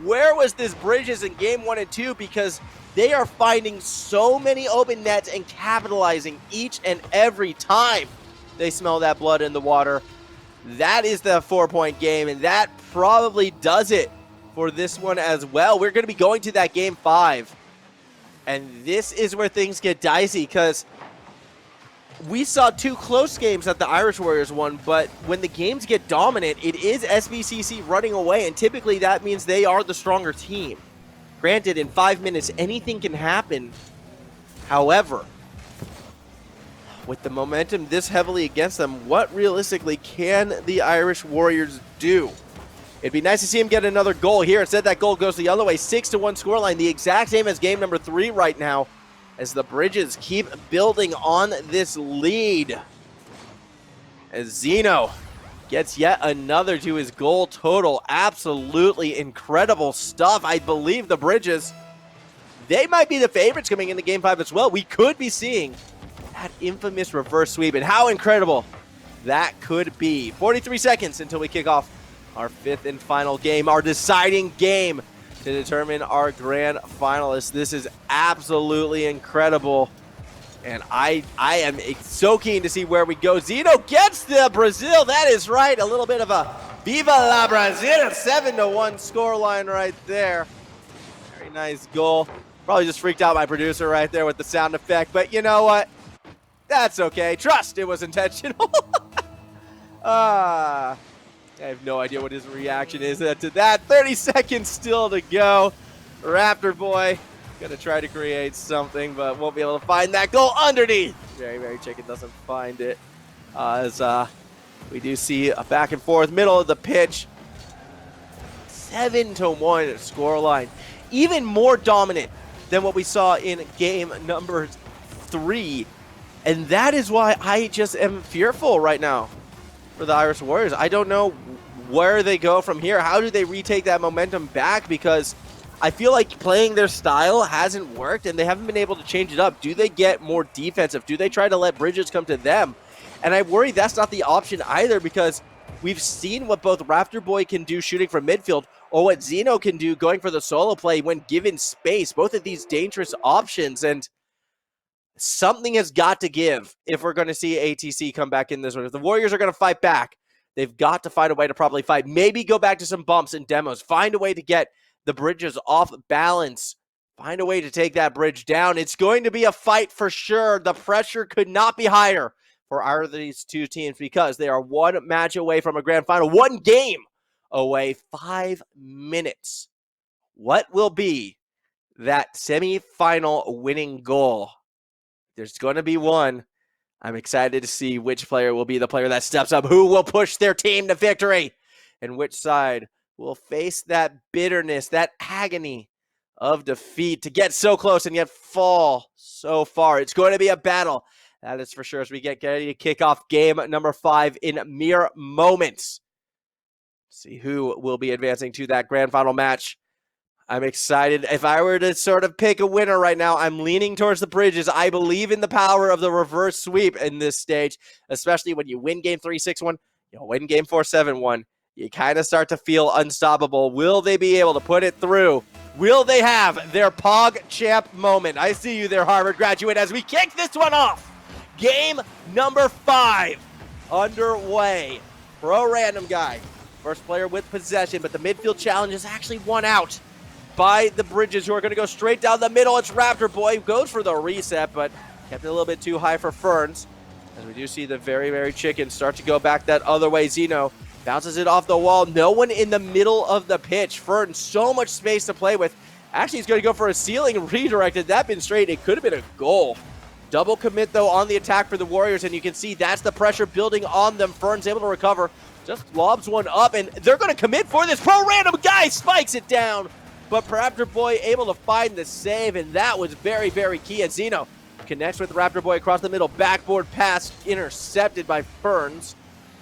where was this Bridges in game 1 and 2? Because they are finding so many open nets and capitalizing each and every time they smell that blood in the water. That is the 4-point game, and that probably does it for this one as well. We're going to be going to that game 5. And this is where things get dicey, because we saw 2 close games that the Irish Warriors won, but when the games get dominant, it is SBCC running away, and typically that means they are the stronger team. Granted, in 5 minutes, anything can happen. However, with the momentum this heavily against them, what realistically can the Irish Warriors do? It'd be nice to see him get another goal here. Instead, that goal goes the other way. 6-1 scoreline, the exact same as game number 3 right now, as the Bridges keep building on this lead. As Zeno gets yet another to his goal total. Absolutely incredible stuff. I believe the Bridges, they might be the favorites coming into game 5 as well. We could be seeing that infamous reverse sweep, and how incredible that could be. 43 seconds until we kick off our 5th and final game, our deciding game to determine our grand finalists. This is absolutely incredible, and I am so keen to see where we go. Zeno gets the Brazil. That is right. A little bit of a Viva la Brazil. 7-1 scoreline right there. Very nice goal. Probably just freaked out my producer right there with the sound effect, but you know what? That's okay. Trust it was intentional. I have no idea what his reaction is to that. 30 seconds still to go. Raptor Boy gonna try to create something, but won't be able to find that goal underneath. Very Chicken doesn't find it. As we do see a back and forth middle of the pitch. 7-1 scoreline. Even more dominant than what we saw in game number 3. And that is why I just am fearful right now for the Irish Warriors. I don't know where they go from here. How do they retake that momentum back? Because I feel like playing their style hasn't worked, and they haven't been able to change it up. Do they get more defensive? Do they try to let Bridges come to them? And I worry that's not the option either, because we've seen what both Raptor Boy can do shooting from midfield, or what Zeno can do going for the solo play when given space. Both of these dangerous options, and something has got to give if we're going to see ATC come back in this one. If the Warriors are going to fight back, they've got to find a way to properly fight. Maybe go back to some bumps and demos. Find a way to get the Bridges off balance. Find a way to take that bridge down. It's going to be a fight for sure. The pressure could not be higher for either of these two teams, because they are one match away from a grand final, one game away, 5 minutes. What will be that semifinal winning goal? There's going to be one. I'm excited to see which player will be the player that steps up, who will push their team to victory, and which side will face that bitterness, that agony of defeat to get so close and yet fall so far. It's going to be a battle. That is for sure, as we get ready to kick off game number 5 in mere moments. See who will be advancing to that grand final match. I'm excited. If I were to sort of pick a winner right now, I'm leaning towards the Bridges. I believe in the power of the reverse sweep in this stage, especially when you win game 3 6-1, you win game 4 7-1. You kind of start to feel unstoppable. Will they be able to put it through? Will they have their Pog Champ moment? I see you there, Harvard graduate, as we kick this one off. Game number 5 underway. Pro random guy. First player with possession, but the midfield challenge is actually won out by the Bridges, who are going to go straight down the middle. It's Raptor Boy, goes for the reset, but kept it a little bit too high for Ferns. As we do see the very Chicken start to go back that other way. Zeno bounces it off the wall. No one in the middle of the pitch. Ferns, so much space to play with. Actually, he's going to go for a ceiling and redirected. That been straight. It could have been a goal. Double commit, though, on the attack for the Warriors, and you can see that's the pressure building on them. Ferns able to recover. Just lobs one up, and they're going to commit for this. Pro random guy spikes it down. But Raptor Boy able to find the save, and that was very key. As Zeno connects with Raptor Boy across the middle. Backboard pass intercepted by Ferns.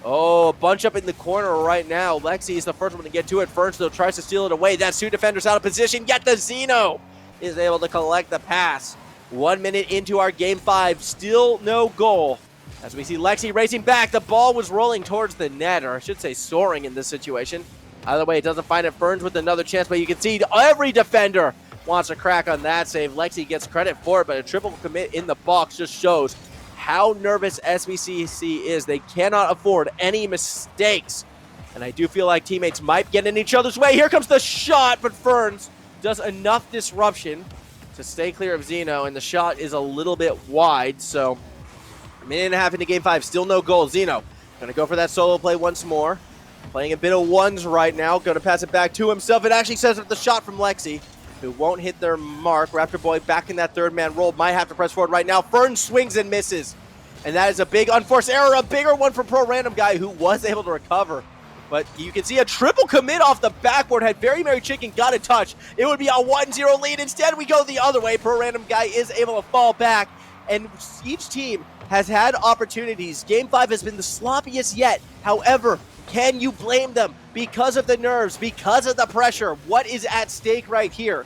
Oh, a bunch up in the corner right now. Lexi is the first one to get to it. Ferns, though, tries to steal it away. That two defenders out of position. Yet the Zeno is able to collect the pass. 1 minute into our game 5. Still no goal. As we see Lexi racing back. The ball was rolling towards the net, or I should say soaring in this situation. Either way, it doesn't find it. Ferns with another chance, but you can see every defender wants a crack on that save. Lexi gets credit for it, but a triple commit in the box just shows how nervous SBCC is. They cannot afford any mistakes. And I do feel like teammates might get in each other's way. Here comes the shot, but Ferns does enough disruption to stay clear of Zeno, and the shot is a little bit wide. So a minute and a half into game 5, still no goal. Zeno going to go for that solo play once more. Playing a bit of ones right now. Going to pass it back to himself. It actually sets up the shot from Lexi, who won't hit their mark. Raptor Boy back in that third man role. Might have to press forward right now. Fern swings and misses. And that is a big unforced error. A bigger one for Pro Random Guy, who was able to recover. But you can see a triple commit off the backboard. Had Very Merry Chicken got a touch, it would be a 1-0 lead. Instead, we go the other way. Pro Random Guy is able to fall back. And each team has had opportunities. Game 5 has been the sloppiest yet. However, can you blame them because of the nerves, because of the pressure? What is at stake right here?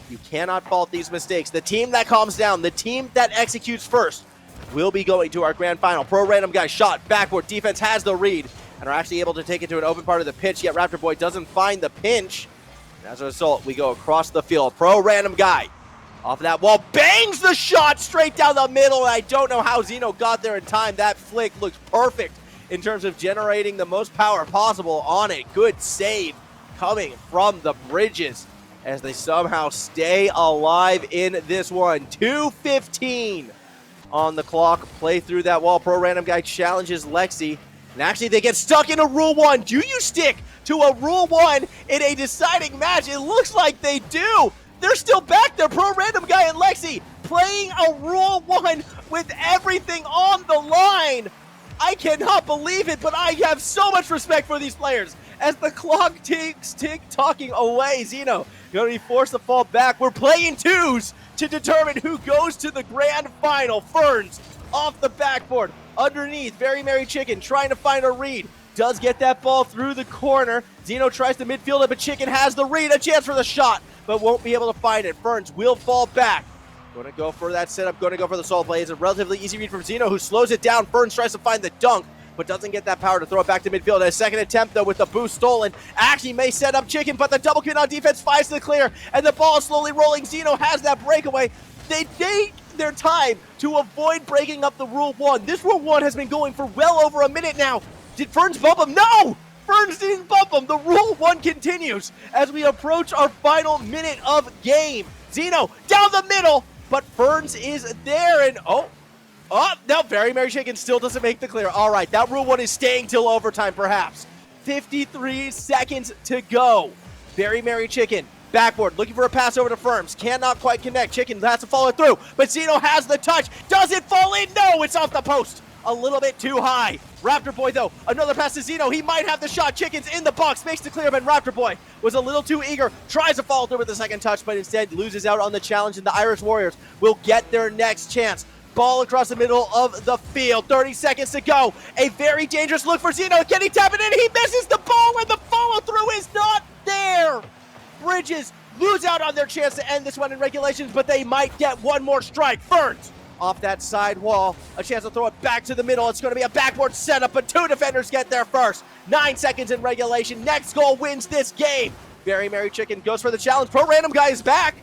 You cannot fault these mistakes. The team that calms down, the team that executes first, will be going to our grand final. Pro Random Guy shot, backboard, defense has the read, and are actually able to take it to an open part of the pitch, yet Raptor Boy doesn't find the pinch. And as a result, we go across the field. Pro Random Guy, off of that wall, bangs the shot straight down the middle, and I don't know how Zeno got there in time. That flick looks perfect in terms of generating the most power possible on it. Good save coming from the Bridges as they somehow stay alive in this one. 2:15 on the clock. Play through that wall. Pro Random Guy challenges Lexi, and actually they get stuck in a Rule 1. Do you stick to a Rule 1 in a deciding match? It looks like they do. They're still back there. Pro Random Guy and Lexi playing a Rule 1 with everything on the line. I cannot believe it, but I have so much respect for these players. As the clock tick-tocking away, Zeno going to be forced to fall back. We're playing twos to determine who goes to the grand final. Ferns off the backboard, underneath, Very Merry Chicken trying to find a read. Does get that ball through the corner. Zeno tries to midfield it, but Chicken has the read, a chance for the shot, but won't be able to find it. Ferns will fall back. Going to go for that setup, going to go for the solo play. It's a relatively easy read from Zeno, who slows it down. Ferns tries to find the dunk, but doesn't get that power to throw it back to midfield. A second attempt, though, with the boost stolen. Actually may set up Chicken, but the double commit on defense finds the clear, and the ball is slowly rolling. Zeno has that breakaway. They take their time to avoid breaking up the Rule 1. This Rule 1 has been going for well over a minute now. Did Ferns bump him? No! Ferns didn't bump him. The Rule 1 continues as we approach our final minute of game. Zeno down the middle, but Ferns is there, and oh, no, Very Merry Chicken still doesn't make the clear. All right, that Rule 1 is staying till overtime, perhaps. 53 seconds to go. Very Merry Chicken, backboard, looking for a pass over to Ferns. Cannot quite connect. Chicken has to follow through, but Zeno has the touch. Does it fall in? No, it's off the post. A little bit too high. Raptor Boy, though, another pass to Zeno. He might have the shot. Chicken's in the box, makes the clear, but Raptor Boy was a little too eager. Tries to follow through with the second touch, but instead loses out on the challenge, and the Irish Warriors will get their next chance. Ball across the middle of the field. 30 seconds to go. A very dangerous look for Zeno. Can he tap it in? He misses the ball, and the follow-through is not there. Bridges lose out on their chance to end this one in regulations, but they might get one more strike. Ferns off that side wall, a chance to throw it back to the middle. It's going to be a backboard setup, but two defenders get there first. 9 seconds in regulation. Next goal wins this game. Very Merry Chicken goes for the challenge. Pro Random Guy is back.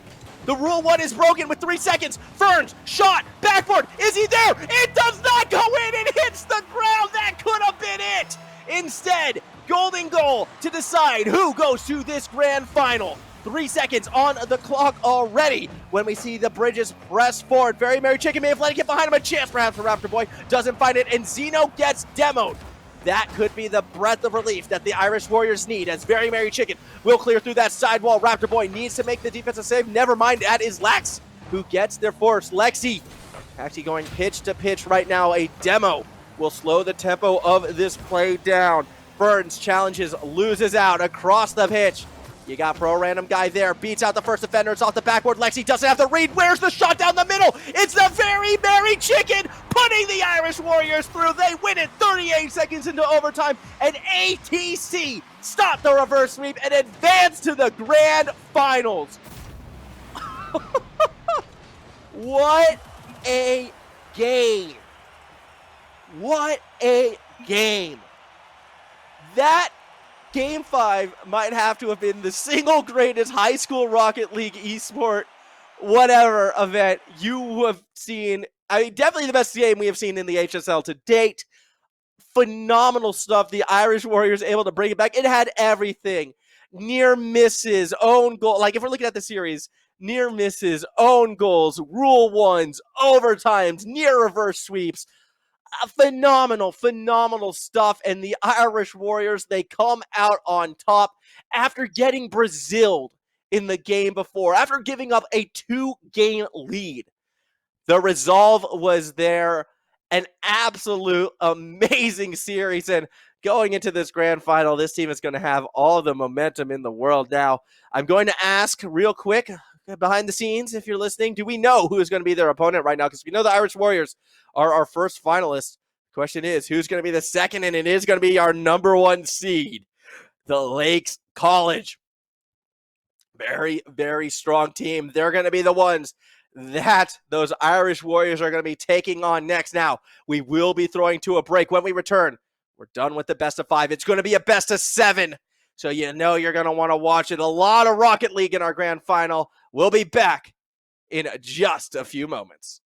The Rule 1 is broken with 3 seconds. Ferns, shot, backboard. Is he there? It does not go in. It hits the ground. That could have been it. Instead, golden goal to decide who goes to this grand final. 3 seconds on the clock already when we see the Bridges press forward. Very Merry Chicken may have let it get behind him. A chance perhaps for Raptor Boy. Doesn't find it, and Zeno gets demoed. That could be the breath of relief that the Irish Warriors need, as Very Merry Chicken will clear through that sidewall. Raptor Boy needs to make the defensive save. Never mind, that is Lax who gets their force. Lexi actually going pitch to pitch right now. A demo will slow the tempo of this play down. Ferns challenges, loses out across the pitch. You got Pro Random Guy there, beats out the first defender. It's off the backboard. Lexi doesn't have the read. Where's the shot down the middle? It's the Very Merry Chicken putting the Irish Warriors through. They win it 38 seconds into overtime. And ATC stop the reverse sweep and advance to the grand finals. What a game. What a game. That Game 5 might have to have been the single greatest high school Rocket League esport whatever event you have seen. I mean, definitely the best game we have seen in the HSL to date. Phenomenal stuff. The Irish Warriors able to bring it back. It had everything. Near misses, own goal. Like if we're looking at the series, near misses, own goals, rule ones, overtimes, near reverse sweeps. Phenomenal stuff. And the Irish Warriors, they come out on top after getting Braziled in the game before, after giving up a 2-game lead. The resolve was there. An absolute amazing series. And going into this grand final, this team is going to have all the momentum in the world. Now, I'm going to ask real quick, behind the scenes, if you're listening, do we know who is going to be their opponent right now? Because we know the Irish Warriors are our first finalists. The question is, who's going to be the second? And it is going to be our number 1 seed, the Lakes College. Very strong team. They're going to be the ones that those Irish Warriors are going to be taking on next. Now, we will be throwing to a break. When we return, we're done with the best of 5. It's going to be a best of 7. So you know you're going to want to watch it. A lot of Rocket League in our grand final. We'll be back in just a few moments.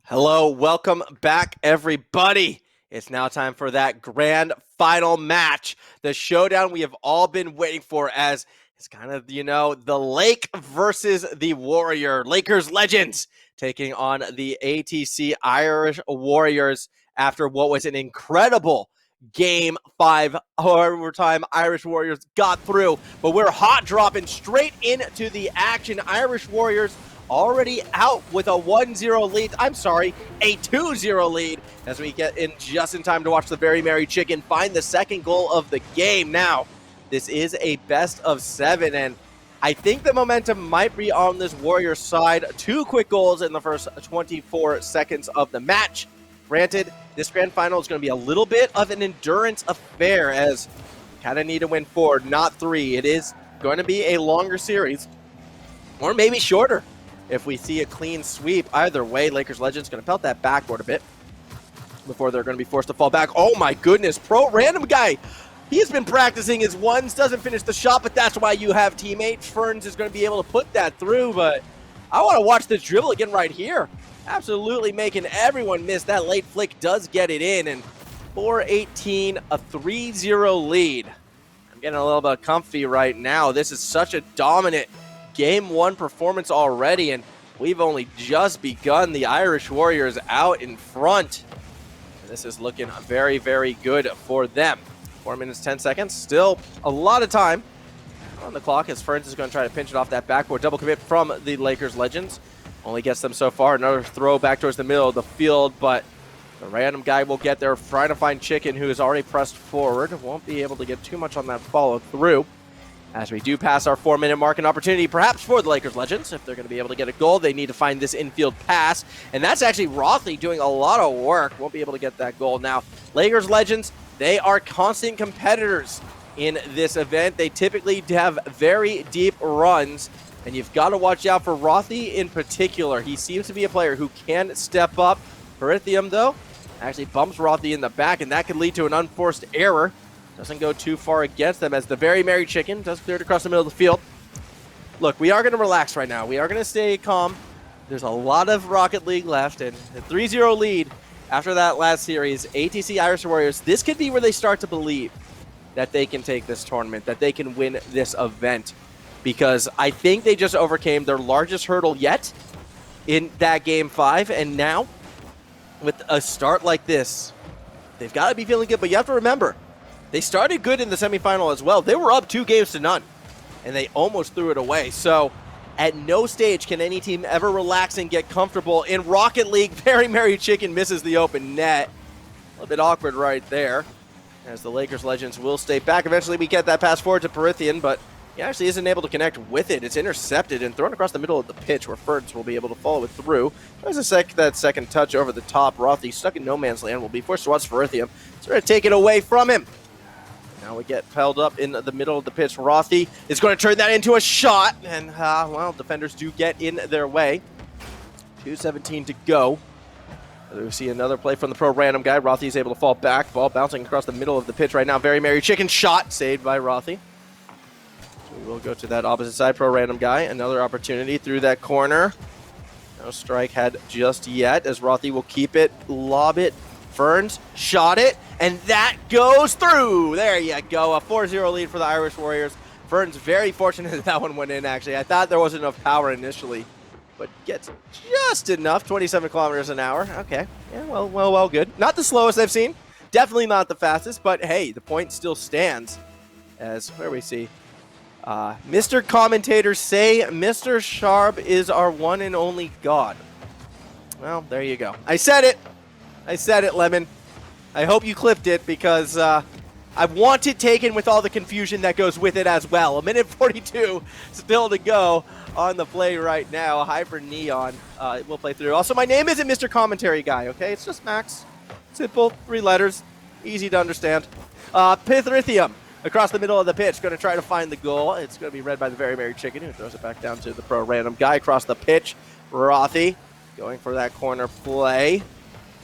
Hello, welcome back, everybody. It's now time for that grand final match, the showdown we have all been waiting for, as it's kind of, the Lake versus the Warrior. Lakers legends taking on the ATC Irish Warriors after what was an incredible Game 5 overtime. Irish Warriors got through, but we're hot dropping straight into the action. Irish Warriors already out with a 1-0 lead. I'm sorry, a 2-0 lead, as we get in just in time to watch the Very Merry Chicken find the second goal of the game. Now, this is a best of 7, and I think the momentum might be on this Warriors side. 2 quick goals in the first 24 seconds of the match. Granted, this grand final is going to be a little bit of an endurance affair, as kind of need to win 4, not 3. It is going to be a longer series, or maybe shorter if we see a clean sweep. Either way, Lakers legends going to pelt that backboard a bit before they're going to be forced to fall back. Oh my goodness, pro random guy. He's been practicing his ones, doesn't finish the shot, but that's why you have teammates. Ferns is going to be able to put that through, but I want to watch this dribble again right here. Absolutely making everyone miss. That late flick does get it in, and 4-18, a 3-0 lead. I'm getting a little bit comfy right now. This is such a dominant Game 1 performance already, and we've only just begun. The Irish Warriors out in front. And this is looking very, very good for them. 4 minutes, 10 seconds. Still a lot of time on the clock, as Ferns is going to try to pinch it off that backboard. Double commit from the Lakers legends. Only gets them so far. Another throw back towards the middle of the field, but the random guy will get there, trying to find Chicken, who is already pressed forward. Won't be able to get too much on that follow through, as we do pass our 4-minute mark. An opportunity perhaps for the Lakers legends. If they're going to be able to get a goal, they need to find this infield pass, and that's actually Rothley doing a lot of work. Won't be able to get that goal. Now, Lakers legends, they are constant competitors in this event. They typically have very deep runs, and you've got to watch out for Rothy in particular. He seems to be a player who can step up. Perithium, though, actually bumps Rothy in the back, and that could lead to an unforced error. Doesn't go too far against them, as the Very Merry Chicken does clear it across the middle of the field. Look, we are going to relax right now. We are going to stay calm. There's a lot of Rocket League left, and a 3-0 lead after that last series. ATC Irish Warriors, this could be where they start to believe that they can take this tournament, that they can win this event, because I think they just overcame their largest hurdle yet in that Game 5, and now with a start like this, they've got to be feeling good. But you have to remember, they started good in the semifinal as well. They were up 2-0, and they almost threw it away. So at no stage can any team ever relax and get comfortable. In Rocket League, Very Merry Chicken misses the open net. A little bit awkward right there, as the Lakers legends will stay back. Eventually we get that pass forward to Perithian, but he actually isn't able to connect with it. It's intercepted and thrown across the middle of the pitch, where Ferns will be able to follow it through. There's that second touch over the top. Rothy, stuck in no man's land, will be forced to watch Perithium. It's going to take it away from him. Now we get held up in the middle of the pitch. Rothy is going to turn that into a shot, and, well, defenders do get in their way. 2:17 to go. We see another play from the pro random guy. Rothy is able to fall back. Ball bouncing across the middle of the pitch right now. Very Merry Chicken shot saved by Rothy. We will go to that opposite side. Pro random guy. Another opportunity through that corner. No strike had just yet, as Rothy will keep it, lob it. Ferns shot it, and that goes through. There you go. A 4-0 lead for the Irish Warriors. Ferns very fortunate that that one went in, actually. I thought there wasn't enough power initially, but gets just enough. 27 kilometers an hour. Okay. Yeah, well, good. Not the slowest I've seen. Definitely not the fastest, but hey, the point still stands. As, where we see, Mr. Commentators say Mr. Sharp is our one and only God. Well, there you go. I said it. I said it, Lemon. I hope you clipped it, because I want it taken with all the confusion that goes with it as well. 1:42 still to go on the play right now. Hyper Neon will play through. Also, my name isn't Mr. Commentary Guy, okay? It's just Max. Simple, 3 letters, easy to understand. Pithrithium across the middle of the pitch, going to try to find the goal. It's going to be read by the Very Merry Chicken, who throws it back down to the pro random guy across the pitch. Rothy going for that corner play.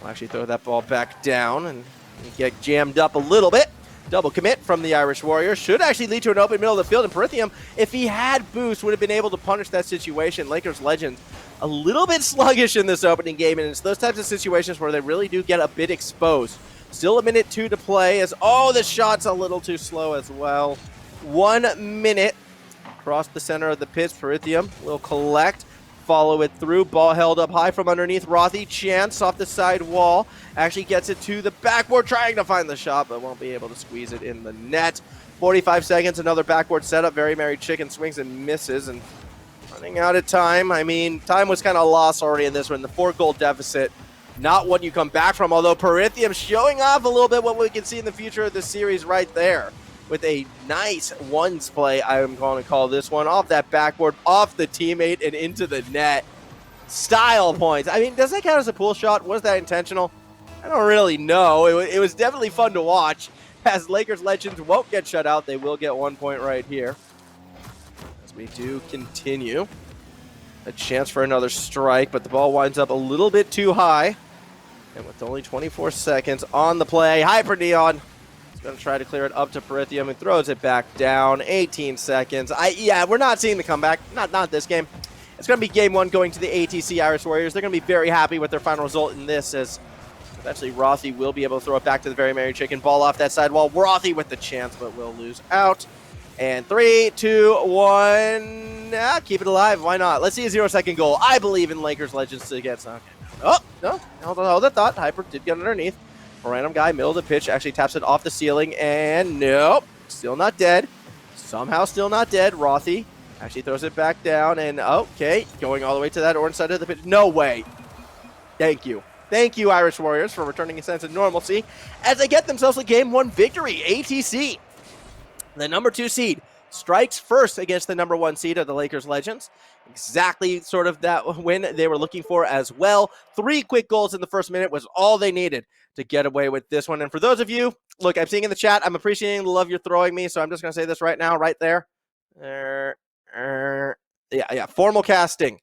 We'll actually throw that ball back down and get jammed up a little bit. Double commit from the Irish Warriors should actually lead to an open middle of the field, and Perithium, if he had boost, would have been able to punish that situation. Lakers legends a little bit sluggish in this opening game, and it's those types of situations where they really do get a bit exposed. Still a minute 2 to play as, oh, the shot's a little too slow as well. 1 minute across the center of the pitch. Perithium will collect, follow it through. Ball held up high from underneath. Rothy, chance off the side wall. Actually gets it to the backboard, trying to find the shot, but won't be able to squeeze it in the net. 45 seconds, another backboard setup. Very Merry Chicken swings and misses, and running out of time. I mean, time was kind of lost already in this one. The 4-goal deficit, not what you come back from, although Perithium showing off a little bit what we can see in the future of the series right there, with a nice ones play, I'm going to call this one, off that backboard, off the teammate, and into the net. Style points. I mean, does that count as a pool shot? Was that intentional? I don't really know. It was definitely fun to watch. As Lakers legends won't get shut out, they will get 1 point right here. As we do continue. A chance for another strike, but the ball winds up a little bit too high. And with only 24 seconds on the play, Hyper Neon going to try to clear it up to Perithium and throws it back down. 18 seconds. Yeah, we're not seeing the comeback. Not this game. It's going to be game 1 going to the ATC Irish Warriors. They're going to be very happy with their final result in this, as eventually Rothy will be able to throw it back to the Very Merry Chicken. Ball off that side wall. Rothy with the chance, but will lose out. And 3, 2, 1. Keep it alive. Why not? Let's see a 0-second goal. I believe in Lakers legends to get some. Oh, no. Hold that thought. Hyper did get underneath. A random guy, middle of the pitch, actually taps it off the ceiling, and nope, still not dead. Somehow still not dead. Rothy actually throws it back down, and okay, going all the way to that orange side of the pitch. No way. Thank you. Thank you, Irish Warriors, for returning a sense of normalcy as they get themselves a Game 1 victory. ATC, the number 2 seed, strikes first against the number 1 seed of the Lakers legends. Exactly sort of that win they were looking for as well. 3 quick goals in the first minute was all they needed to get away with this one. And for those of you, look, I'm seeing in the chat, I'm appreciating the love you're throwing me, so I'm just going to say this right now, right there. Yeah, formal casting.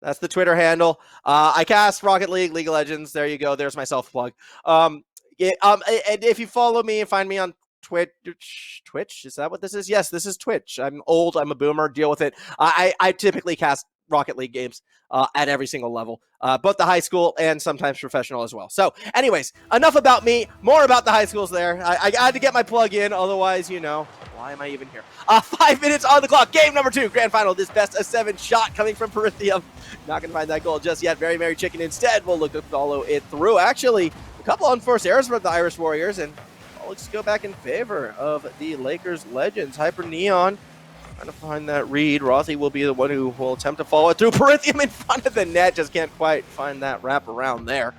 That's the Twitter handle. I cast Rocket League, League of Legends. There you go. There's my self-plug. And if you follow me and find me on Twitch, is that what this is? Yes, this is Twitch. I'm old. I'm a boomer. Deal with it. I typically cast Rocket League games at every single level, both the high school and sometimes professional as well. So anyways, enough about me, more about the high schools there. I had to get my plug in, otherwise, you know, why am I even here? 5 minutes on the clock, game number 2, grand final, this best of 7 shot coming from Perithium. Not gonna find that goal just yet. Very Merry Chicken instead will look to follow it through. Actually, a couple unforced errors from the Irish Warriors, and looks to go back in favor of the Lakers legends. Hyper Neon trying to find that read. Rothy will be the one who will attempt to follow it through. Perithium in front of the net, just can't quite find that wrap around there.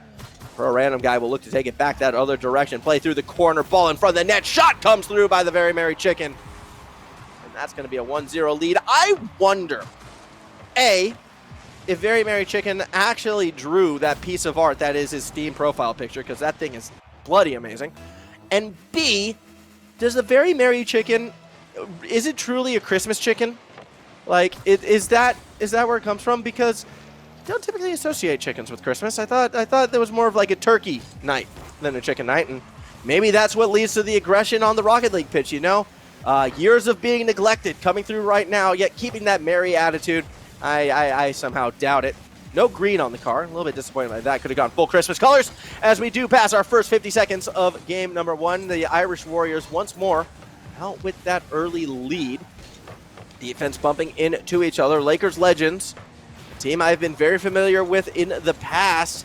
For a random guy will look to take it back that other direction. Play through the corner, ball in front of the net. Shot comes through by the Very Merry Chicken. And that's going to be a 1-0 lead. I wonder, A, if Very Merry Chicken actually drew that piece of art that is his Steam profile picture, because that thing is bloody amazing. And B, does the Very Merry Chicken, is it truly a Christmas chicken? Like, is that where it comes from? Because you don't typically associate chickens with Christmas. I thought there was more of like a turkey night than a chicken night, and maybe that's what leads to the aggression on the Rocket League pitch, you know? Years of being neglected coming through right now, yet keeping that merry attitude. I somehow doubt it. No green on the car. A little bit disappointed by that. Could have gone full Christmas colors. As we do pass our first 50 seconds of game number 1, the Irish Warriors once more out with that early lead. Defense bumping into each other. Lakers legends, a team I've been very familiar with in the past,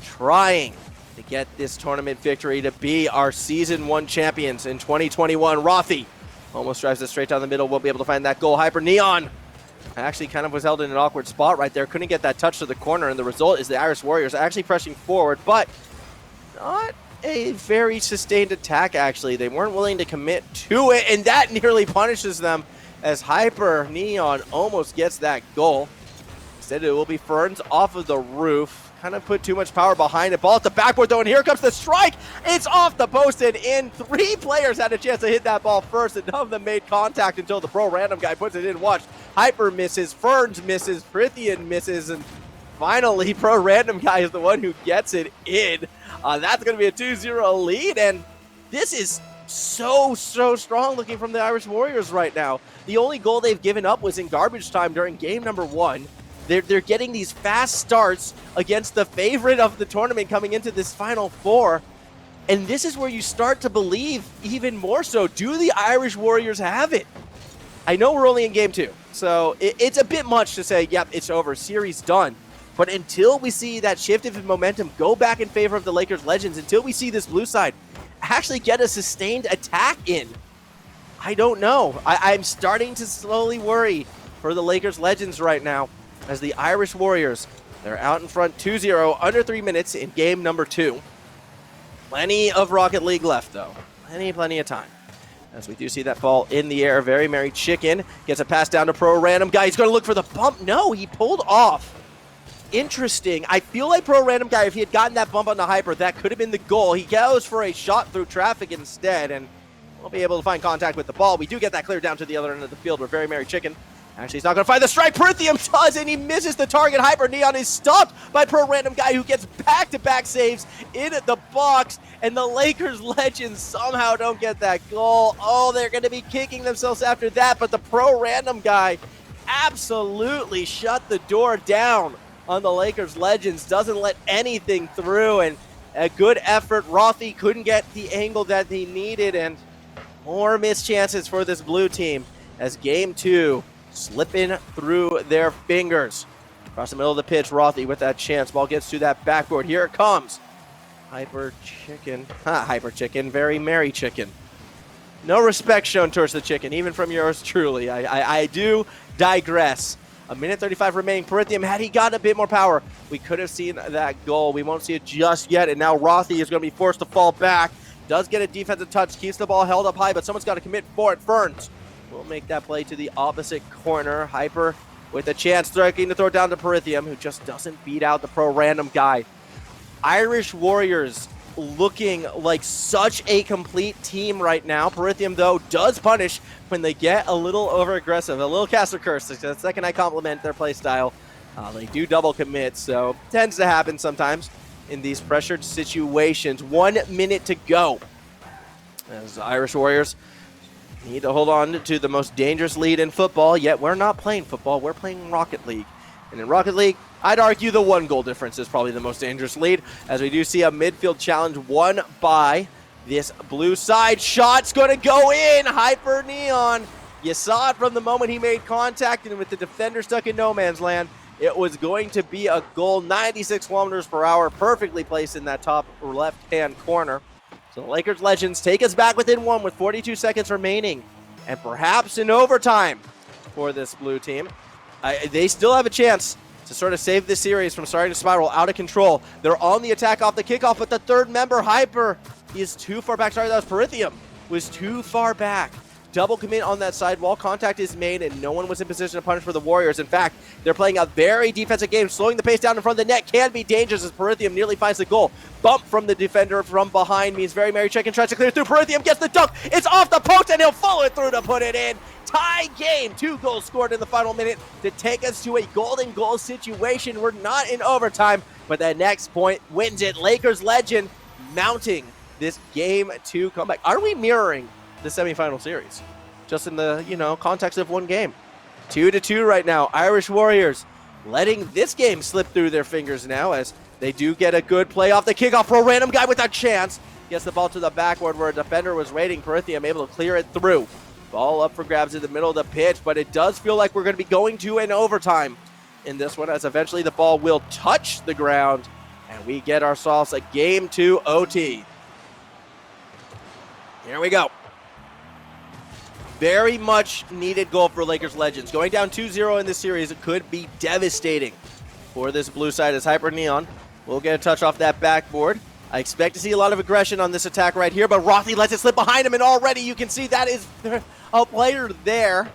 trying to get this tournament victory to be our Season 1 champions in 2021. Rothy almost drives it straight down the middle. Won't be able to find that goal. Hyper Neon actually kind of was held in an awkward spot right there. Couldn't get that touch to the corner, and the result is the Irish Warriors actually pressing forward, but not a very sustained attack, actually. They weren't willing to commit to it, and that nearly punishes them as Hyper Neon almost gets that goal. Instead, it will be Ferns off of the roof. Kind of put too much power behind it. Ball at the backboard, though, and here comes the strike. It's off the post and in. 3 players had a chance to hit that ball first, and none of them made contact until the pro random guy puts it in. Watch. Hyper misses, Ferns misses, Prithian misses, and finally, pro random guy is the one who gets it in. That's going to be a 2-0 lead, and this is so strong looking from the Irish Warriors right now. The only goal they've given up was in garbage time during game number 1. They're getting these fast starts against the favorite of the tournament coming into this Final Four. And this is where you start to believe even more so. Do the Irish Warriors have it? I know we're only in game 2, so it's a bit much to say, yep, it's over, series done. But until we see that shift of momentum go back in favor of the Lakers Legends, until we see this blue side actually get a sustained attack in, I don't know. I'm starting to slowly worry for the Lakers Legends right now as the Irish Warriors, they're out in front 2-0, under 3 minutes in game number 2. Plenty of Rocket League left, though. Plenty of time. As we do see that ball in the air, Very Merry Chicken gets a pass down to Pro Random Guy. He's going to look for the bump. No, he pulled off. Interesting. I feel like Pro Random Guy, if he had gotten that bump on the Hyper, that could have been the goal. He goes for a shot through traffic instead, and won't be able to find contact with the ball. We do get that clear down to the other end of the field where Very Merry Chicken actually he's not going to find the strike. Prithium does, and he misses the target. Hyper Neon is stopped by Pro Random Guy, who gets back-to-back saves in the box, and the Lakers Legends somehow don't get that goal. Oh, they're going to be kicking themselves after that, but the Pro Random Guy absolutely shut the door down on the Lakers Legends, doesn't let anything through, and a good effort. Rothy couldn't get the angle that he needed, and more missed chances for this blue team as game 2 slipping through their fingers. Across the middle of the pitch, Rothy with that chance. Ball gets to that backboard. Here it comes. Hyper Chicken, Very Merry Chicken. No respect shown towards the chicken, even from yours truly. I do digress. A minute 35 remaining. Prithium, had he got a bit more power, we could have seen that goal. We won't see it just yet, and now Rothy is going to be forced to fall back. Does get a defensive touch, keeps the ball held up high, but someone's got to commit for it. Ferns will make that play to the opposite corner. Hyper with a chance, striking to throw it down to Prithium, who just doesn't beat out the Pro Random Guy. Irish Warriors looking like such a complete team right now. Prithium, though, does punish when they get a little over-aggressive. A little caster curse. The second I compliment their play style, they do double commit, so tends to happen sometimes in these pressured situations. 1 minute to go as the Irish Warriors need to hold on to the most dangerous lead in football, yet we're not playing football, we're playing Rocket League. And in Rocket League, I'd argue the 1 goal difference is probably the most dangerous lead, as we do see a midfield challenge won by this blue side. Shot's going to go in. Hyper Neon. You saw it from the moment he made contact, and with the defender stuck in no man's land, it was going to be a goal. 96 kilometers per hour, perfectly placed in that top left-hand corner. So the Lakers Legends take us back within 1 with 42 seconds remaining, and perhaps in overtime for this blue team. They still have a chance to sort of save this series from starting to spiral out of control. They're on the attack off the kickoff, but the third member, Hyper, he is too far back. Sorry, that was Prithium, was too far back. Double commit on that side. Wall contact is made, and no one was in position to punish for the Warriors. In fact, they're playing a very defensive game. Slowing the pace down in front of the net can be dangerous as Prithium nearly finds the goal. Bump from the defender from behind means Very Merry Chicken tries to clear through. Prithium gets the dunk. It's off the post, and he'll follow it through to put it in. Tie game. 2 goals scored in the final minute to take us to a golden goal situation. We're not in overtime, but the next point wins it. Lakers Legend mounting this game 2 comeback. Are we mirroring the semifinal series? Just in the, context of 1 game. 2-2 right now. Irish Warriors letting this game slip through their fingers now as they do get a good play off the kickoff. Pro Random Guy with a chance. Gets the ball to the backboard where a defender was waiting. Prithium able to clear it through. Ball up for grabs in the middle of the pitch, but it does feel like we're going to be going to an overtime in this one, as eventually the ball will touch the ground, and we get ourselves a Game 2 OT. Here we go. Very much needed goal for Lakers Legends. Going down 2-0 in this series, it could be devastating for this blue side as Hyper Neon will get a touch off that backboard. I expect to see a lot of aggression on this attack right here, but Rothy lets it slip behind him, and already you can see that is a player there.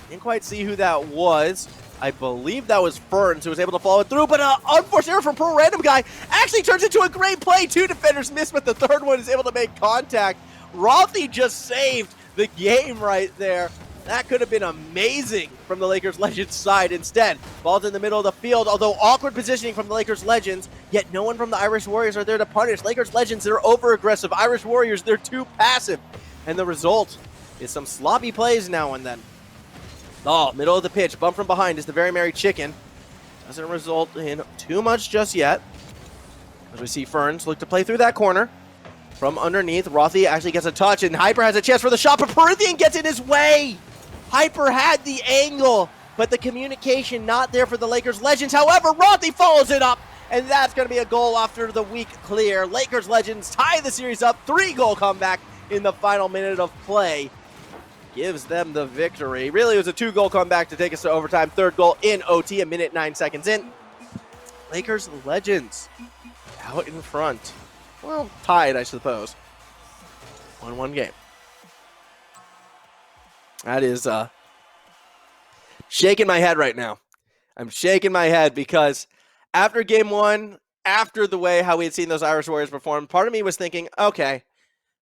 Didn't quite see who that was. I believe that was Ferns who was able to follow it through, but unfortunate error from Pro Random Guy actually turns into a great play. 2 defenders missed, but the third one is able to make contact. Rothy just saved the game right there. That could have been amazing from the Lakers Legends side. Instead, ball's in the middle of the field, although awkward positioning from the Lakers Legends, yet no one from the Irish Warriors are there to punish. Lakers Legends, they're over-aggressive. Irish Warriors, they're too passive. And the result is some sloppy plays now and then. Oh, middle of the pitch, bump from behind is the Very Merry Chicken. Doesn't result in too much just yet. As we see Ferns look to play through that corner. From underneath, Rothy actually gets a touch, and Hyper has a chance for the shot, but Perithian gets in his way! Hyper had the angle, but the communication not there for the Lakers Legends. However, Rothy follows it up, and that's going to be a goal after the weak clear. Lakers Legends tie the series up, 3-goal comeback in the final minute of play. Gives them the victory. Really, it was a 2-goal comeback to take us to overtime. Third goal in OT, a minute 9 seconds in. Lakers Legends out in front. Well, tied, I suppose. 1-1 game. That is shaking my head right now. I'm shaking my head because after game one, after the way how we had seen those Irish Warriors perform, part of me was thinking, okay,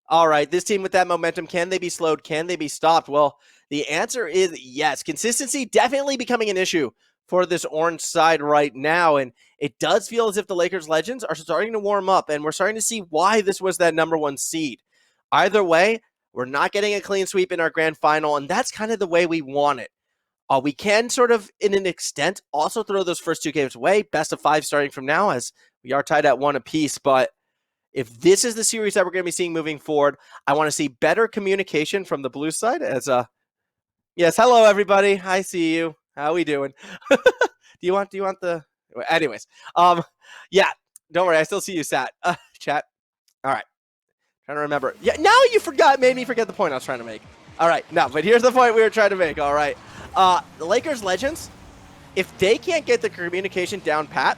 all right, this team with that momentum, can they be slowed? Can they be stopped? Well, the answer is yes. Consistency definitely becoming an issue for this orange side right now, and it does feel as if the Lakers Legends are starting to warm up, and we're starting to see why this was that #1 seed. Either way, we're not getting a clean sweep in our grand final, and that's kind of the way we want it. We can sort of, in an extent, also throw those first 2 games away. Best of 5 starting from now, as we are tied at 1 apiece, but if this is the series that we're going to be seeing moving forward, I want to see better communication from the blue side. As yes, hello everybody. I see you. How we doing? do you want the? Anyways, yeah. Don't worry, I still see you, Sat. Chat. All right. Trying to remember. Yeah, now you made me forget the point I was trying to make. All right, no, but here's the point we were trying to make. All right, the Lakers Legends, if they can't get the communication down pat,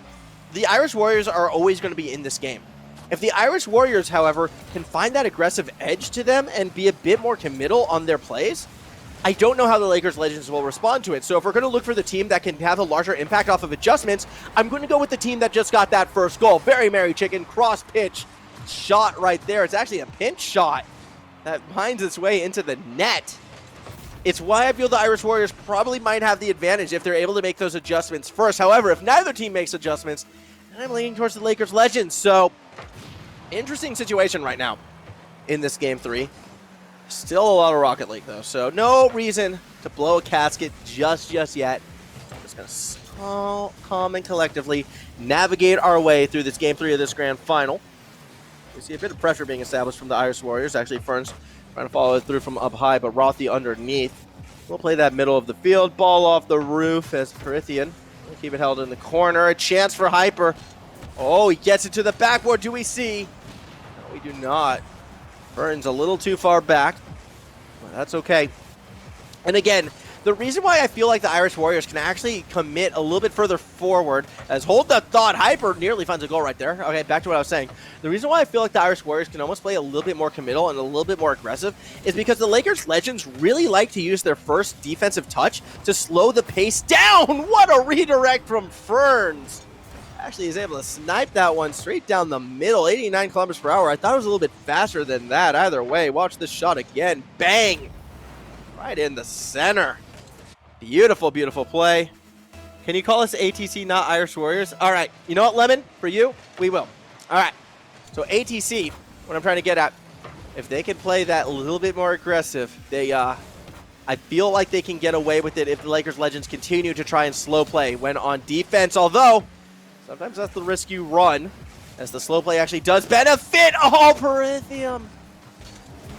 the Irish Warriors are always going to be in this game. If the Irish Warriors, however, can find that aggressive edge to them and be a bit more committal on their plays, I don't know how the Lakers Legends will respond to it. So if we're going to look for the team that can have a larger impact off of adjustments, I'm going to go with the team that just got that first goal. Very Merry Chicken, cross pitch shot right there. It's actually a pinch shot that finds its way into the net. It's why I feel the Irish Warriors probably might have the advantage if they're able to make those adjustments first. However, if neither team makes adjustments, then I'm leaning towards the Lakers Legends. So, interesting situation right now in this game 3. Still a lot of Rocket League, though, so no reason to blow a casket just yet. I'm just going to calm and collectively navigate our way through this game 3 of this grand final. We see a bit of pressure being established from the Irish Warriors. Actually, Ferns trying to follow it through from up high, but Rothy underneath. We'll play that middle of the field. Ball off the roof as Perithian will keep it held in the corner. A chance for Hyper. Oh, he gets it to the backboard. Do we see? No, we do not. Ferns a little too far back. Well, that's okay. And again, the reason why I feel like the Irish Warriors can actually commit a little bit further forward, as hold the thought, Hyper nearly finds a goal right there. Okay, back to what I was saying. The reason why I feel like the Irish Warriors can almost play a little bit more committal and a little bit more aggressive is because the Lakers Legends really like to use their first defensive touch to slow the pace down. What a redirect from Ferns. Actually is able to snipe that one straight down the middle, 89 kilometers per hour. I thought it was a little bit faster than that. Either way, watch this shot again. Bang! Right in the center. Beautiful, beautiful play. Can you call us ATC, not Irish Warriors? All right. You know what, Lemon? For you, we will. All right. So ATC, what I'm trying to get at, if they can play that a little bit more aggressive, they, I feel like they can get away with it if the Lakers Legends continue to try and slow play when on defense, although sometimes that's the risk you run, as the slow play actually does benefit. Oh, Perithium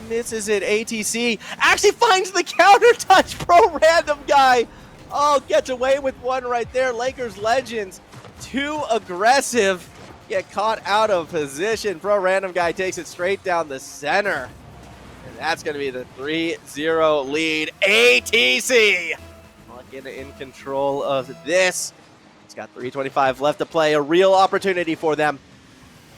misses it. ATC actually finds the counter touch. Pro random guy. Oh, gets away with one right there. Lakers Legends too aggressive. Get caught out of position. Pro random guy takes it straight down the center. And that's going to be the 3-0 lead. ATC in control of this. It's got 3:25 left to play. A real opportunity for them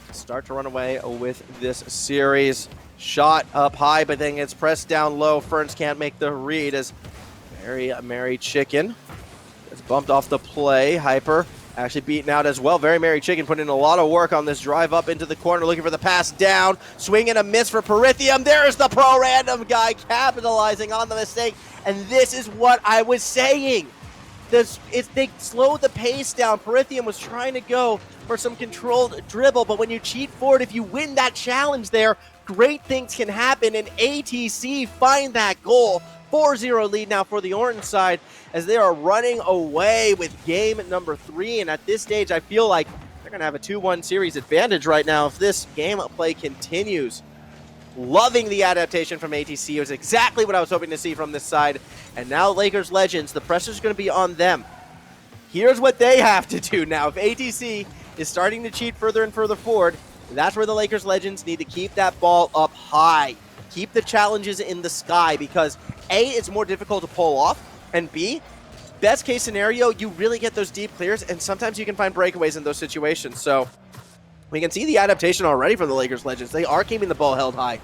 to start to run away with this series. Shot up high, but then gets pressed down low. Ferns can't make the read as Very Merry Chicken gets bumped off the play. Hyper actually beaten out as well. Very Merry Chicken putting in a lot of work on this drive up into the corner, looking for the pass down. Swing and a miss for Perithium. There's the pro random guy capitalizing on the mistake. And this is what I was saying. They slowed the pace down. Perithium was trying to go for some controlled dribble, but when you cheat forward, if you win that challenge there, great things can happen, and ATC find that goal. 4-0 lead now for the orange side as they are running away with game number 3, and at this stage, I feel like they're going to have a 2-1 series advantage right now if this gameplay continues. Loving the adaptation from ATC. It was exactly what I was hoping to see from this side. And now Lakers Legends, the pressure's going to be on them. Here's what they have to do now. If ATC is starting to cheat further and further forward, that's where the Lakers Legends need to keep that ball up high. Keep the challenges in the sky because A, it's more difficult to pull off, and B, best case scenario, you really get those deep clears, and sometimes you can find breakaways in those situations. So we can see the adaptation already from the Lakers Legends. They are keeping the ball held high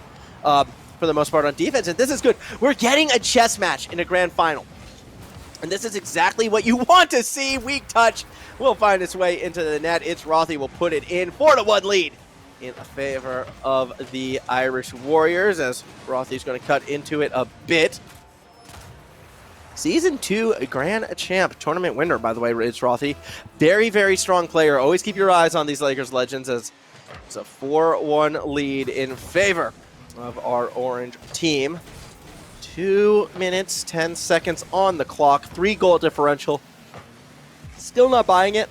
for the most part on defense, and this is good. We're getting a chess match in a grand final, and this is exactly what you want to see. Weak touch will find its way into the net. It's Rothy will put it in. 4-1 lead in favor of the Irish Warriors as Rothy's going to cut into it a bit. Season 2 Grand Champ tournament winner, by the way, it's Rothy. Very, very strong player. Always keep your eyes on these Lakers Legends as it's a 4-1 lead in favor of our orange team. 2 minutes, 10 seconds on the clock. 3-goal differential. Still not buying it.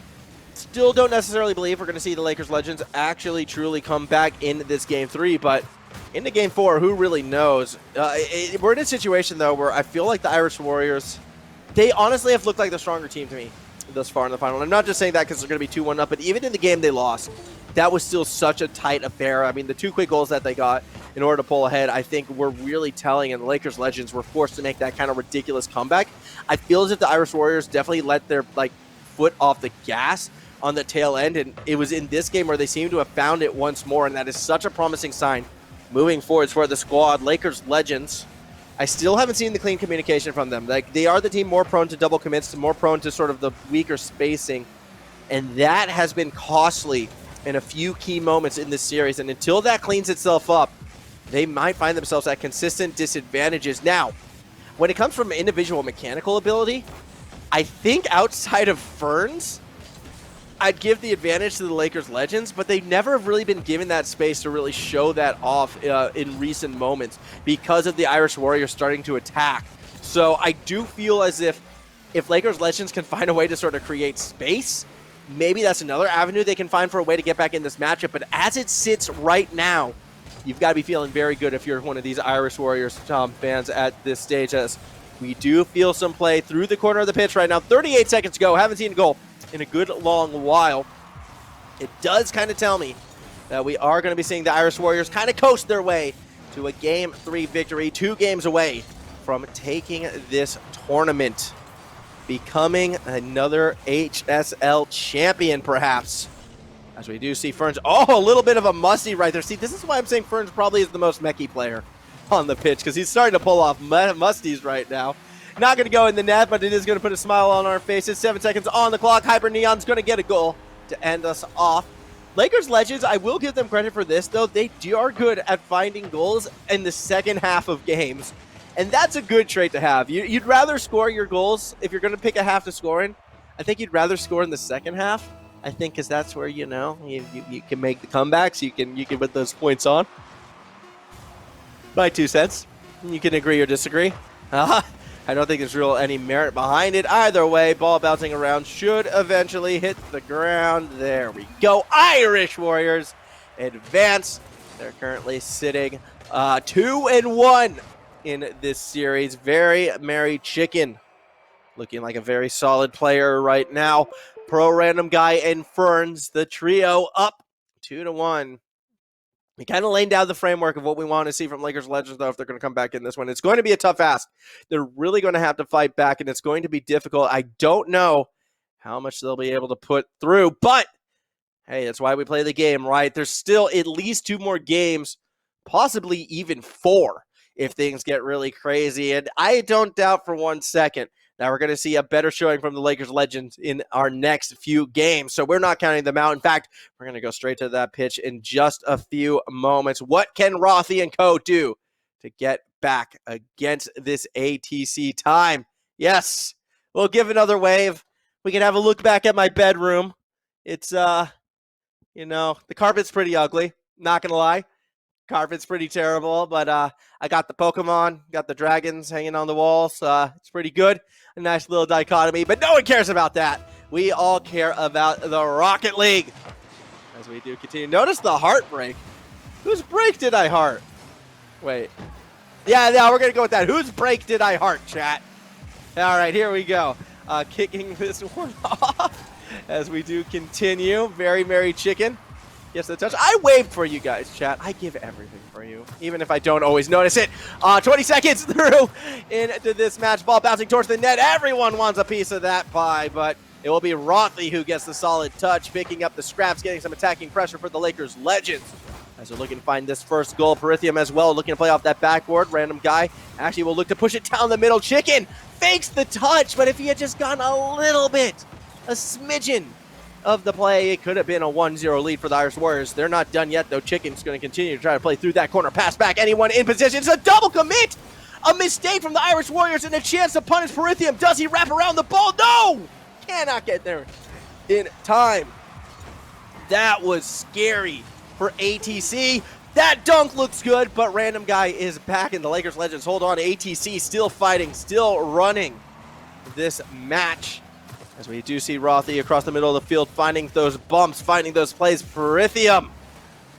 Still don't necessarily believe we're going to see the Lakers Legends actually truly come back in this Game 3, but into Game 4, who really knows? We're in a situation, though, where I feel like the Irish Warriors, they honestly have looked like the stronger team to me thus far in the final. And I'm not just saying that because they're going to be 2-1 up, but even in the game they lost, that was still such a tight affair. I mean, the 2 quick goals that they got in order to pull ahead, I think were really telling, and the Lakers Legends were forced to make that kind of ridiculous comeback. I feel as if the Irish Warriors definitely let their foot off the gas on the tail end, and it was in this game where they seem to have found it once more, and that is such a promising sign moving forwards for the squad. Lakers Legends, I still haven't seen the clean communication from them. Like, they are the team more prone to double commits, more prone to sort of the weaker spacing, and that has been costly in a few key moments in this series, and until that cleans itself up, they might find themselves at consistent disadvantages. Now, when it comes from individual mechanical ability, I think outside of Ferns, I'd give the advantage to the Lakers Legends, but they've never have really been given that space to really show that off in recent moments because of the Irish Warriors starting to attack. So I do feel as if Lakers Legends can find a way to sort of create space, maybe that's another avenue they can find for a way to get back in this matchup. But as it sits right now, you've got to be feeling very good if you're one of these Irish Warriors fans at this stage, as we do feel some play through the corner of the pitch right now. 38 seconds to go. Haven't seen a goal in a good long while. It does kind of tell me that we are going to be seeing the Irish Warriors kind of coast their way to a Game 3 victory, 2 games away from taking this tournament, becoming another HSL champion, perhaps. As we do see Ferns, a little bit of a musty right there. See, this is why I'm saying Ferns probably is the most mechie player on the pitch, because he's starting to pull off musties right now. Not going to go in the net, but it is going to put a smile on our faces. 7 seconds on the clock. Hyper Neon's going to get a goal to end us off. Lakers Legends, I will give them credit for this, though. They are good at finding goals in the second half of games, and that's a good trait to have. You'd rather score your goals if you're going to pick a half to score in. I think you'd rather score in the second half. I think because that's where, you can make the comebacks. You can put those points on. My 2 cents. You can agree or disagree. I don't think there's any merit behind it. Either way, ball bouncing around should eventually hit the ground. There we go. Irish Warriors advance. They're currently sitting 2-1 in this series. Very merry chicken. Looking like a very solid player right now. Pro Random Guy and Ferns, the trio up 2-1. We kind of laying down the framework of what we want to see from Lakers Legends, though, if they're going to come back in this one. It's going to be a tough ask. They're really going to have to fight back, and it's going to be difficult. I don't know how much they'll be able to put through, but hey, that's why we play the game, right? There's still at least 2 more games, possibly even 4, if things get really crazy. And I don't doubt for 1 second that we're going to see a better showing from the Lakers Legends in our next few games. So we're not counting them out. In fact, we're going to go straight to that pitch in just a few moments. What can Rothy and co. do to get back against this ATC time? Yes, We'll give another wave. We can have a look back at my bedroom. It's, the carpet's pretty ugly. Not going to lie. Carpet's pretty terrible, but I got the Pokemon, got the dragons hanging on the walls. It's pretty good. A nice little dichotomy, but no one cares about that. We all care about the Rocket League. As we do continue. Notice the heartbreak. Whose break did I heart? Wait. Yeah, we're going to go with that. Whose break did I heart, chat? All right, here we go. Kicking this one off as we do continue. Very Merry Chicken. Yes, the touch. I waved for you guys, chat. I give everything for you, even if I don't always notice it. 20 seconds through into this match. Ball bouncing towards the net. Everyone wants a piece of that pie, but it will be Rothley who gets the solid touch, picking up the scraps, getting some attacking pressure for the Lakers legends. As they're looking to find this first goal. Perithium as well, looking to play off that backboard. Random guy actually will look to push it down the middle. Chicken fakes the touch, but if he had just gone a little bit, a smidgen of the play, it could have been a 1-0 lead for the Irish Warriors. They're not done yet, though. Chicken's going to continue to try to play through that corner. Pass back, anyone in position. It's a double commit! A mistake from the Irish Warriors and a chance to punish Perithium. Does he wrap around the ball? No! Cannot get there in time. That was scary for ATC. That dunk looks good, but random guy is back, and the Lakers legends hold on. ATC still fighting, still running this match. As we do see Rothy across the middle of the field, finding those bumps, finding those plays. Perithium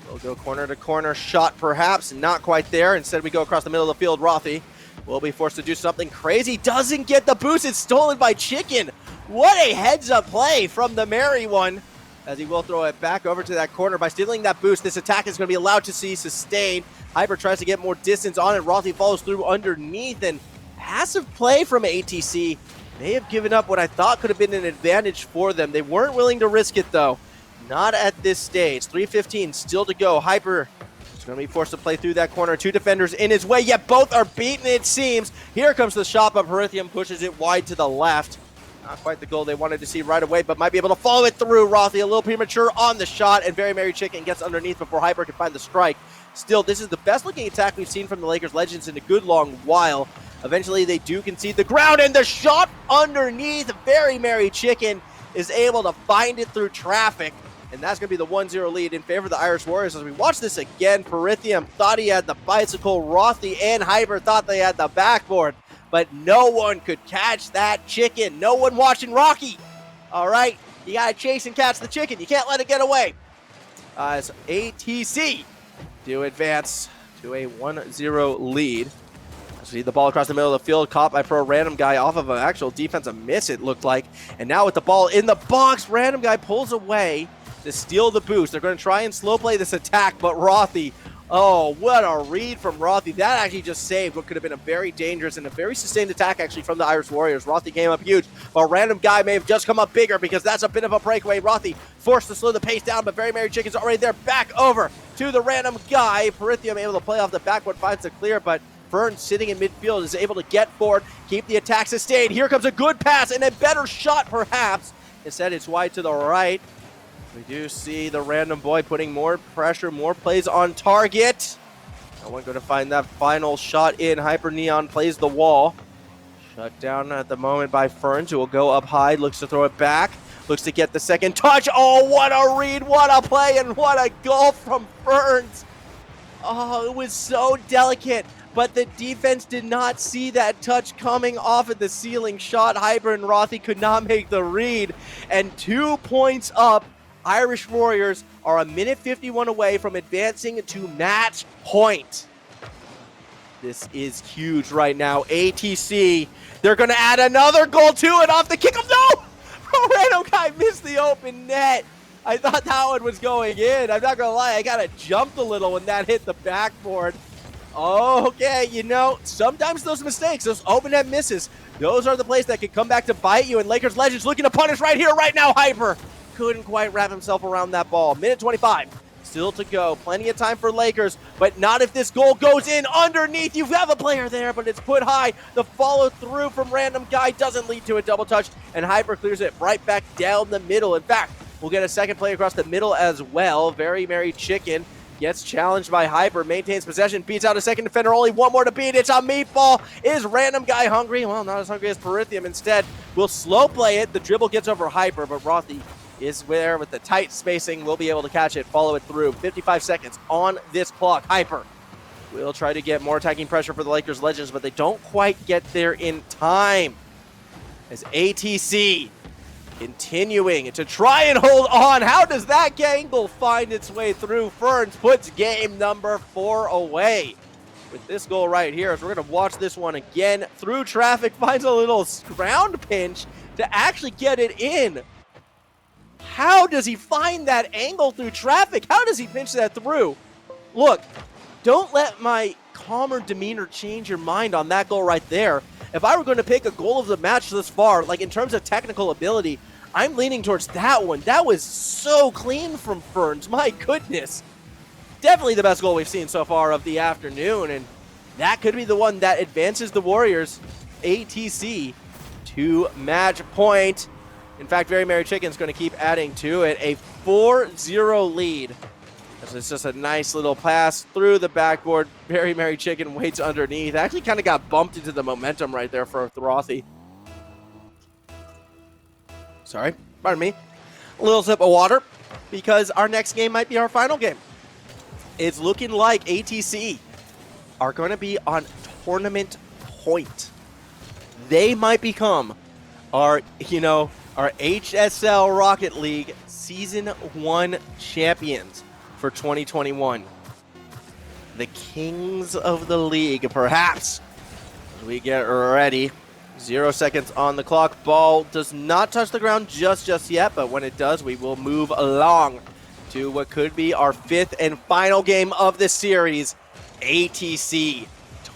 will go corner to corner shot, perhaps. Not quite there. Instead, we go across the middle of the field. Rothy will be forced to do something crazy. Doesn't get the boost. It's stolen by Chicken. What a heads-up play from the Merry one, as he will throw it back over to that corner. By stealing that boost, this attack is going to be allowed to see sustained. Hyper tries to get more distance on it. Rothy follows through underneath, and passive play from ATC may have given up what I thought could have been an advantage for them. They weren't willing to risk it, though. Not at this stage. 3:15 still to go. Hyper is going to be forced to play through that corner. Two defenders in his way, yet both are beaten, it seems. Here comes the shot, but Perithium pushes it wide to the left. Not quite the goal they wanted to see right away, but might be able to follow it through. Rothy a little premature on the shot, and Very Merry Chicken gets underneath before Hyper can find the strike. Still, this is the best-looking attack we've seen from the Lakers legends in a good long while. Eventually, they do concede the ground, and the shot underneath. Very Merry Chicken is able to find it through traffic, and that's going to be the 1-0 lead in favor of the Irish Warriors. As we watch this again, Perithium thought he had the bicycle. Rothy and Hyper thought they had the backboard, but no one could catch that chicken. No one watching Rocky. All right, you got to chase and catch the chicken. You can't let it get away. As ATC do advance to a 1-0 lead. See the ball across the middle of the field, caught by pro random guy off of an actual defensive miss, it looked like. And now with the ball in the box, random guy pulls away to steal the boost. They're going to try and slow play this attack, but Rothy, oh, what a read from Rothy. That actually just saved what could have been a very dangerous and a very sustained attack actually from the Irish Warriors. Rothy came up huge, but random guy may have just come up bigger because that's a bit of a breakaway. Rothy forced to slow the pace down, but Very Merry Chicken's already there. Back over to the random guy. Perithium able to play off the backboard, finds the clear, but Fern sitting in midfield is able to get forward, keep the attack sustained. Here comes a good pass and a better shot perhaps. Instead, it's wide to the right. We do see the random boy putting more pressure, more plays on target. No one going to find that final shot in. Hyper Neon plays the wall. Shut down at the moment by Ferns, who will go up high, looks to throw it back. Looks to get the second touch. Oh, what a read, what a play, and what a goal from Ferns. Oh, it was so delicate. But the defense did not see that touch coming off at the ceiling shot. Hyper and Rothy could not make the read. And 2 points up. Irish Warriors are a minute 51 away from advancing to match point. This is huge right now. ATC, they're going to add another goal to it off the kickoff. No! Random guy missed the open net. I thought that one was going in. I'm not going to lie. I got jumped a little when that hit the backboard. Okay, sometimes those mistakes, those open net misses, those are the plays that can come back to bite you, and Lakers legends looking to punish right here, right now. Hyper couldn't quite wrap himself around that ball. Minute 25 still to go. Plenty of time for Lakers, but not if this goal goes in underneath. You have a player there, but it's put high. The follow through from random guy doesn't lead to a double touch, and Hyper clears it right back down the middle. In fact, we'll get a second play across the middle as well. Very Merry Chicken Gets challenged by Hyper, maintains possession, beats out a second defender, only one more to beat. It's a meatball. Is random guy hungry? Well, not as hungry as Perithium. Instead, will slow play it. The dribble gets over Hyper, but Rothy is there with the tight spacing. Will be able to catch it, follow it through. 55 seconds on this clock. Hyper will try to get more attacking pressure for the Lakers Legends, but they don't quite get there in time. As ATC continuing to try and hold on. How does that angle find its way through? Ferns puts game number 4 away with this goal right here. As we're going to watch this one again through traffic, finds a little ground pinch to actually get it in. How does he find that angle through traffic? How does he pinch that through? Look, don't let my calmer demeanor change your mind on that goal right there. If I were going to pick a goal of the match this far, like in terms of technical ability, I'm leaning towards that one. That was so clean from Ferns. My goodness. Definitely the best goal we've seen so far of the afternoon, and that could be the one that advances the Warriors, ATC, to match point. In fact, Very Merry Chicken's going to keep adding to it. A 4-0 lead. It's just a nice little pass through the backboard. Very Merry Chicken waits underneath. Actually kind of got bumped into the momentum right there for Rothy. Sorry, pardon me. A little sip of water because our next game might be our final game. It's looking like ATC are going to be on tournament point. They might become our HSL Rocket League Season 1 champions for 2021. The kings of the league, perhaps. As we get ready. 0 seconds on the clock. Ball does not touch the ground just yet, but when it does, we will move along to what could be our 5th and final game of the series. ATC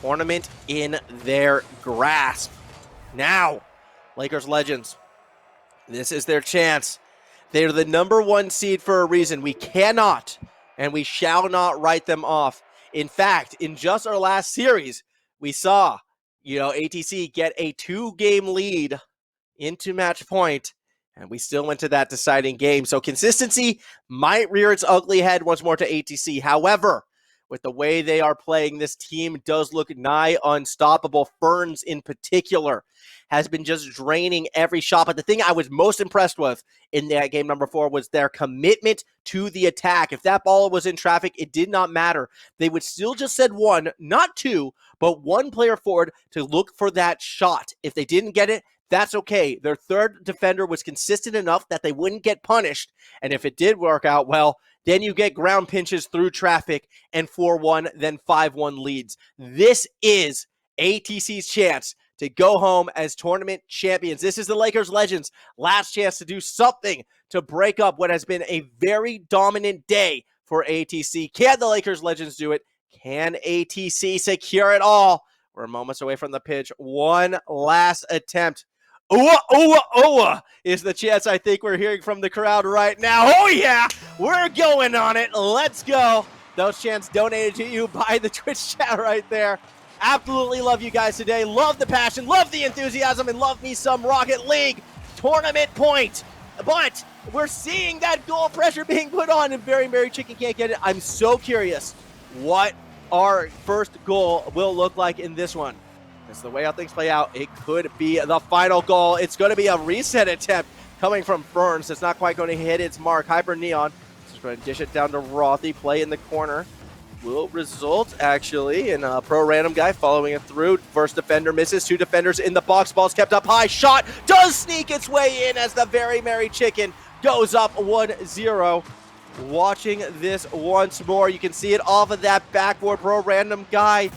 tournament in their grasp. Now, Lakers Legends, this is their chance. They're the number 1 seed for a reason. We cannot and we shall not write them off. In fact, in just our last series, we saw, ATC get a 2-game lead into match point, and we still went to that deciding game. So consistency might rear its ugly head once more to ATC. However, with the way they are playing, this team does look nigh unstoppable. Ferns, in particular, has been just draining every shot. But the thing I was most impressed with in that game number 4 was their commitment to the attack. If that ball was in traffic, it did not matter. They would still just send 1, not 2, but 1 player forward to look for that shot. If they didn't get it, that's okay. Their 3rd defender was consistent enough that they wouldn't get punished. And if it did work out well, then you get ground pinches through traffic and 4-1, then 5-1 leads. This is ATC's chance to go home as tournament champions. This is the Lakers Legends' last chance to do something to break up what has been a very dominant day for ATC. Can the Lakers Legends do it? Can ATC secure it all? We're moments away from the pitch. One last attempt. Ooh, is the chance I think we're hearing from the crowd right now. Oh, yeah, we're going on it. Let's go. Those chants donated to you by the Twitch chat right there. Absolutely love you guys today. Love the passion, love the enthusiasm, and love me some Rocket League tournament point. But we're seeing that goal pressure being put on, and Very Merry Chicken can't get it. I'm so curious what our first goal will look like in this one. Because the way how things play out, it could be the final goal. It's going to be a reset attempt coming from Ferns. It's not quite going to hit its mark. Hyper Neon is going to dish it down to Rothy. Play in the corner will result, actually, in a pro random guy following it through. First defender misses. 2 defenders in the box. Ball's kept up high. Shot does sneak its way in as the Very Merry Chicken goes up 1-0. Watching this once more, you can see it off of that backboard. Pro random guy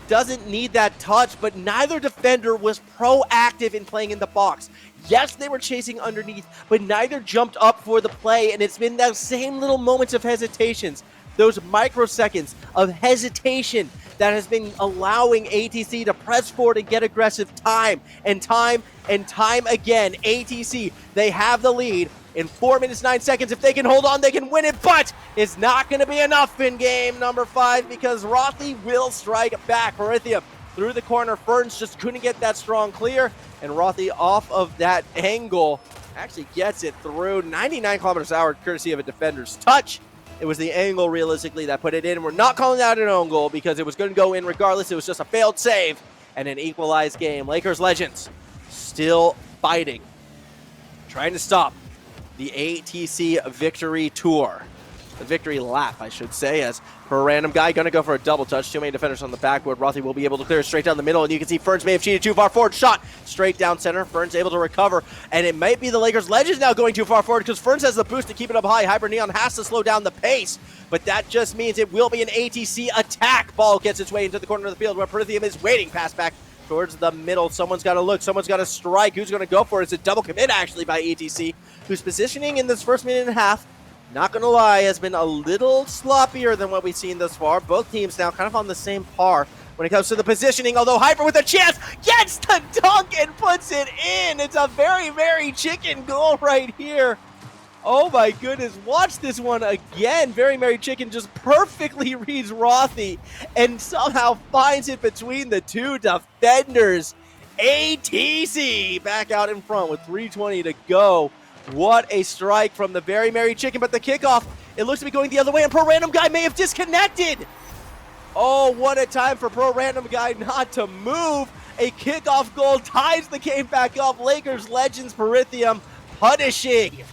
doesn't need that touch, but neither defender was proactive in playing in the box. Yes, they were chasing underneath, but neither jumped up for the play, and it's been those same little moments of hesitations, those microseconds of hesitation that has been allowing ATC to press forward and get aggressive time and time again. ATC, they have the lead in 4 minutes, 9 seconds. If they can hold on, they can win it, but it's not going to be enough in game number 5 because Rothy will strike back. Perithium through the corner. Ferns just couldn't get that strong clear, and Rothy off of that angle actually gets it through 99 kilometers an hour courtesy of a defender's touch. It was the angle, realistically, that put it in. We're not calling that an own goal because it was going to go in regardless. It was just a failed save and an equalized game. Lakers legends still fighting, trying to stop the ATC victory tour. The victory lap, I should say, as per random guy going to go for a double touch. Two main defenders on the backboard. Rothy will be able to clear it straight down the middle, and you can see Ferns may have cheated too far forward. Shot straight down center. Ferns able to recover, and it might be the Lakers legends now going too far forward because Ferns has the boost to keep it up high. Hyper Neon has to slow down the pace, but that just means it will be an ATC attack. Ball gets its way into the corner of the field where Prithium is waiting. Pass back towards the middle. Someone's got to look. Someone's got to strike. Who's going to go for it? It's a double commit, actually, by ATC, whose positioning in this first minute and a half, not going to lie, has been a little sloppier than what we've seen thus far. Both teams now kind of on the same par when it comes to the positioning, although Hyper with a chance gets the dunk and puts it in. It's a very, very chicken goal right here. Oh my goodness, watch this one again. Very Merry Chicken just perfectly reads Rothy and somehow finds it between the two defenders. ATC back out in front with 3:20 to go. What a strike from the Very Merry Chicken, but the kickoff, it looks to be going the other way, and Pro Random Guy may have disconnected. Oh, what a time for Pro Random Guy not to move. A kickoff goal ties the game back up. Lakers legends Perithium punishing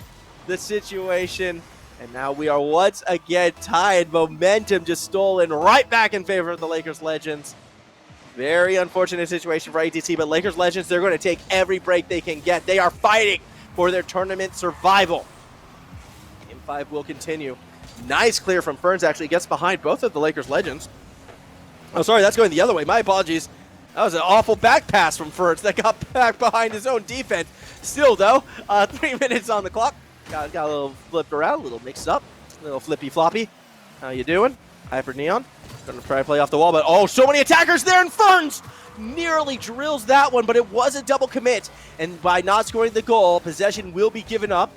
the situation, and now we are once again tied. Momentum just stolen right back in favor of the Lakers legends. Very unfortunate situation for ATC, but Lakers legends, they're going to take every break they can get. They are fighting for their tournament survival. Game 5 will continue. Nice clear from Ferns, actually gets behind both of the Lakers legends. Oh, sorry, that's going the other way. My apologies. That was an awful back pass from Ferns that got back behind his own defense. Still, though, 3 minutes on the clock. Got a little flipped around, a little mixed up, a little flippy floppy. How you doing? Hyper Neon. Gonna try to play off the wall, but oh, so many attackers there, and Ferns nearly drills that one, but it was a double commit, and by not scoring the goal, possession will be given up.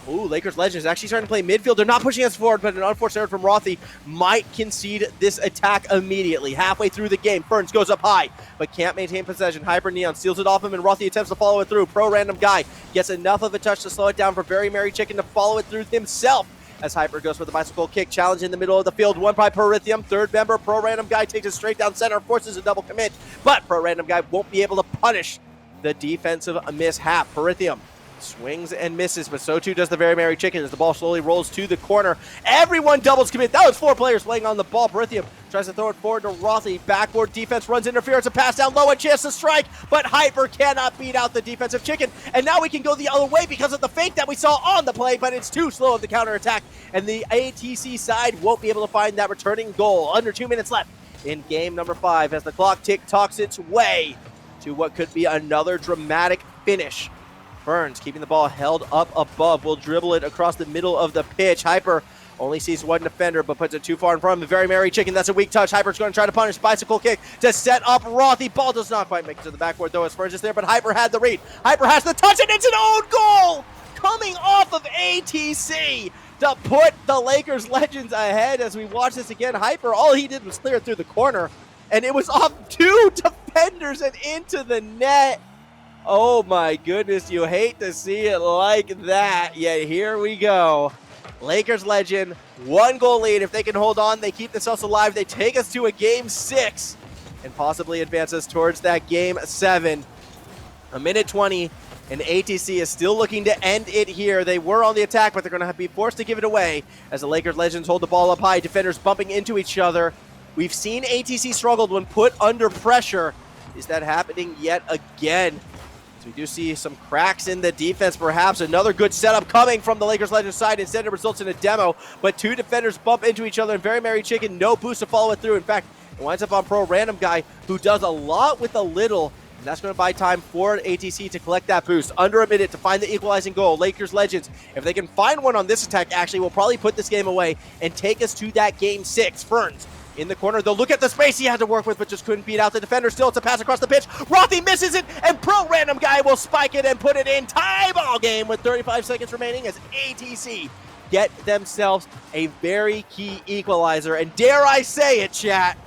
Ooh, Lakers legends actually starting to play midfield. They're not pushing us forward, but an unfortunate error from Rothy might concede this attack immediately. Halfway through the game, Ferns goes up high, but can't maintain possession. Hyper Neon steals it off him, and Rothy attempts to follow it through. Pro Random Guy gets enough of a touch to slow it down for Very Merry Chicken to follow it through himself. As Hyper goes for the bicycle kick, challenge in the middle of the field, won by Perithium. Third member, Pro Random Guy takes it straight down center, forces a double commit, but Pro Random Guy won't be able to punish the defensive mishap. Perithium swings and misses, but so too does the Very Merry Chicken as the ball slowly rolls to the corner. Everyone doubles commit. That was 4 players playing on the ball. Perithium tries to throw it forward to Rothy. Backboard defense runs interference, a pass down low, a chance to strike, but Hyper cannot beat out the defensive chicken. And now we can go the other way because of the fake that we saw on the play, but it's too slow of the counterattack, and the ATC side won't be able to find that returning goal. Under 2 minutes left in game number 5 as the clock tick-tocks its way to what could be another dramatic finish. Ferns keeping the ball held up above, will dribble it across the middle of the pitch. Hyper only sees one defender, but puts it too far in front of the Very Merry Chicken. That's a weak touch. Hyper's going to try to punish. Bicycle kick to set up Rothy. Ball does not quite make it to the backboard, though, as Ferns is there, but Hyper had the read. Hyper has the touch, and it's an own goal coming off of ATC to put the Lakers legends ahead. As we watch this again, Hyper, all he did was clear through the corner, and it was off 2 defenders and into the net. Oh my goodness, you hate to see it like that, yet here we go. Lakers legend, 1 goal lead. If they can hold on, they keep themselves alive. They take us to a game 6 and possibly advance us towards that game 7. A minute 20, and ATC is still looking to end it here. They were on the attack, but they're going to be forced to give it away as the Lakers legends hold the ball up high. Defenders bumping into each other. We've seen ATC struggled when put under pressure. Is that happening yet again? We do see some cracks in the defense, perhaps. Another good setup coming from the Lakers legends side. Instead, it results in a demo, but 2 defenders bump into each other, and Very Merry Chicken, no boost to follow it through. In fact, it winds up on Pro Random Guy, who does a lot with a little, and that's going to buy time for ATC to collect that boost. Under a minute to find the equalizing goal. Lakers legends, if they can find one on this attack, actually will probably put this game away and take us to that game 6. Ferns in the corner, they'll look at the space he had to work with, but just couldn't beat out the defender. Still, it's a pass across the pitch. Rothy misses it, and Pro Random Guy will spike it and put it in. Tie ball game with 35 seconds remaining as ATC get themselves a very key equalizer. And dare I say it, chat,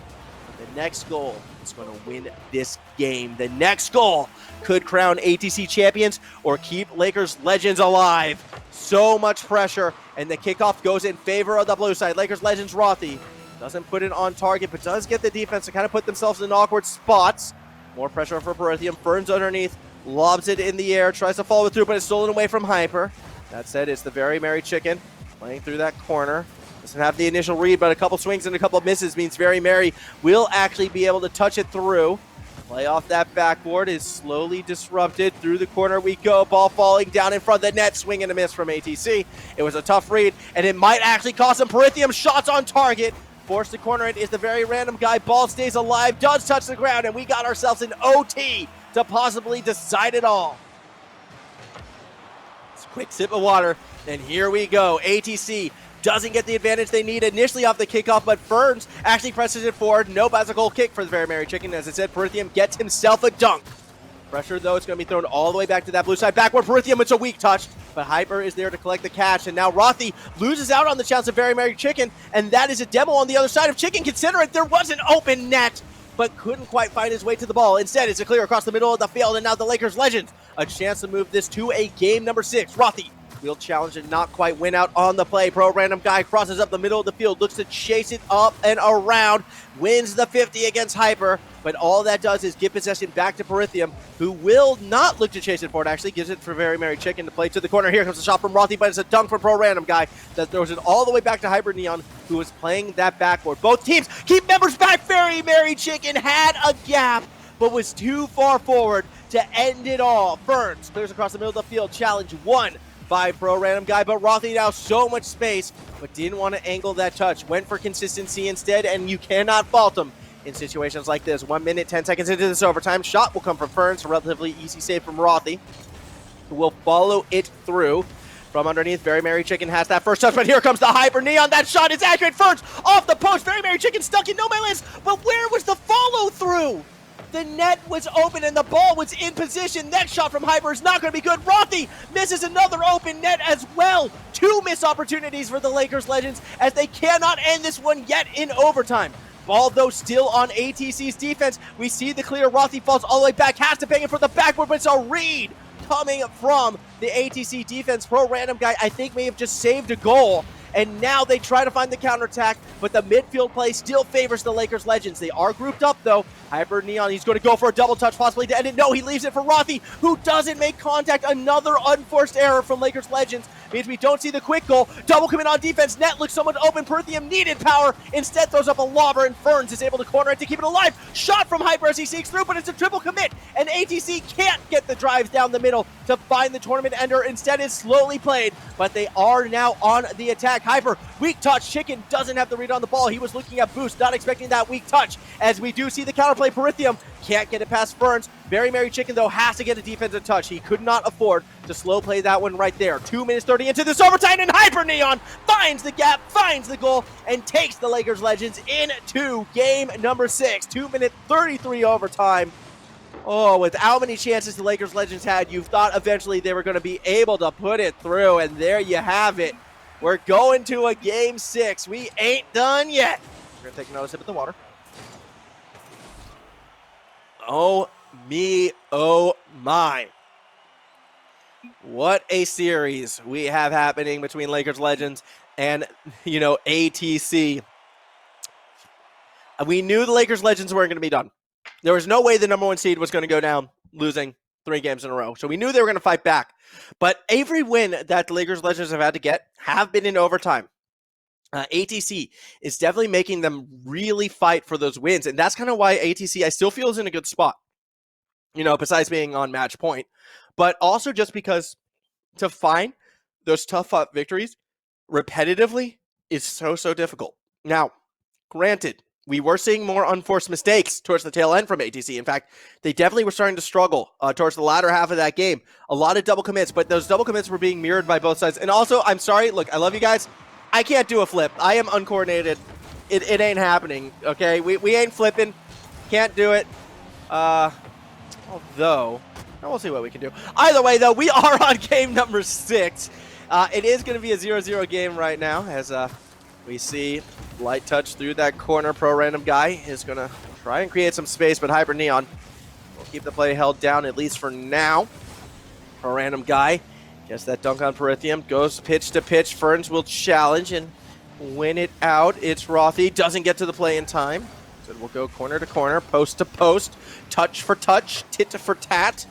the next goal is going to win this game. The next goal could crown ATC champions or keep Lakers legends alive So much pressure, and the kickoff goes in favor of the blue side. Lakers Legends Rothy doesn't put it on target, but does get the defense to kind of put themselves in awkward spots. More pressure for Perithium. Ferns underneath, lobs it in the air, tries to follow it through, but it's stolen away from Hyper. That said, it's the Very Merry Chicken playing through that corner. Doesn't have the initial read, but a couple swings and a couple misses means Very Merry will actually be able to touch it through. Play off that backboard is slowly disrupted. Through the corner we go. Ball falling down in front of the net. Swing and a miss from ATC. It was a tough read, and it might actually cost them. Perithium shots on target. Forced to corner it is the very random guy. Ball stays alive, does touch the ground, and we got ourselves an OT to possibly decide it all. It's a quick sip of water, and here we go. ATC doesn't get the advantage they need initially off the kickoff, but Ferns actually presses it forward. No bicycle kick for the Very Merry Chicken. As I said, Perithium gets himself a dunk. Pressure, though, it's going to be thrown all the way back to that blue side. Backward Perithium, it's a weak touch, but Hyper is there to collect the catch, and now Rothy loses out on the chance of Very Merry Chicken, and that is a demo on the other side of Chicken. Consider it, there was an open net, but couldn't quite find his way to the ball. Instead, it's a clear across the middle of the field, and now the Lakers Legends, a chance to move this to a game number 6. Rothy will challenge and not quite win out on the play. Pro random guy crosses up the middle of the field, looks to chase it up and around, wins the 50 against Hyper, but all that does is give possession back to Perithium, who will not look to chase it forward. Actually gives it for Very Merry Chicken to play to the corner. Here comes the shot from Rothy, but it's a dunk from Pro random guy that throws it all the way back to Hyper Neon, who was playing that backboard. Both teams keep members back. Very Merry Chicken had a gap, but was too far forward to end it all. Ferns clears across the middle of the field. Challenge won by Pro random guy, but Rothy now so much space, but didn't want to angle that touch. Went for consistency instead, and you cannot fault him in situations like this. 1 minute, 10 seconds into this overtime. Shot will come from Ferns, a relatively easy save from Rothy, who will follow it through from underneath. Very Merry Chicken has that first touch, but here comes the Hyper Neon. That shot is accurate. Ferns off the post. Very Merry Chicken stuck in no man's land, but where was the follow through? The net was open and the ball was in position. That shot from Hyper is not going to be good. Rothy misses another open net as well. 2 missed opportunities for the Lakers Legends as they cannot end this one yet in overtime. Ball, though, still on ATC's defense. We see the clear. Rothy falls all the way back. Has to bang it for the backward, but it's a read coming from the ATC defense. Pro random guy, I think, may have just saved a goal. And now they try to find the counterattack, but the midfield play still favors the Lakers Legends. They are grouped up, though. Hyper Neon, he's going to go for a double touch, possibly to end it. No, he leaves it for Rothy, who doesn't make contact. Another unforced error from Lakers Legends means we don't see the quick goal. Double commit on defense. Net looks somewhat open. Perithium needed power. Instead throws up a lobber, and Ferns is able to corner it to keep it alive. Shot from Hyper as he seeks through, but it's a triple commit, and ATC can't get the drives down the middle to find the tournament ender. Instead, it's slowly played, but they are now on the attack. Hyper, weak touch. Chicken doesn't have the read on the ball. He was looking at boost, not expecting that weak touch. As we do see the counterplay, Perithium can't get it past Ferns. Very Merry Chicken, though, has to get a defensive touch. He could not afford to slow play that one right there. 2 minutes 30 into this overtime, and Hyper Neon finds the gap, finds the goal, and takes the Lakers Legends into game number 6. 2 minute 33 overtime. Oh, with how many chances the Lakers Legends had, you thought eventually they were going to be able to put it through, and there you have it. We're going to a game 6. We ain't done yet. We're going to take another sip of the water. Oh me, oh my. What a series we have happening between Lakers Legends and, ATC. We knew the Lakers Legends weren't going to be done. There was no way the number 1 seed was going to go down losing 3 games in a row. So we knew they were going to fight back. But every win that the Lakers Legends have had to get have been in overtime. ATC is definitely making them really fight for those wins. And that's kind of why ATC, I still feel, is in a good spot. Besides being on match point. But also just because to find those tough victories repetitively is so difficult. Now, granted, we were seeing more unforced mistakes towards the tail end from ATC. In fact, they definitely were starting to struggle towards the latter half of that game. A lot of double commits, but those double commits were being mirrored by both sides. And also, I'm sorry, look, I love you guys. I can't do a flip. I am uncoordinated. It ain't happening, okay? We ain't flipping. Can't do it. Although, we'll see what we can do. Either way, though, we are on game number 6. It is going to be a 0-0 game right now, as we see light touch through that corner. Pro random guy is going to try and create some space, but Hyper Neon will keep the play held down, at least for now. Pro random guy Gets that dunk on Perithium. Goes pitch to pitch. Ferns will challenge and win it out. It's Rothy. Doesn't get to the play in time. So we'll go corner to corner, post to post, touch for touch, tit for tat.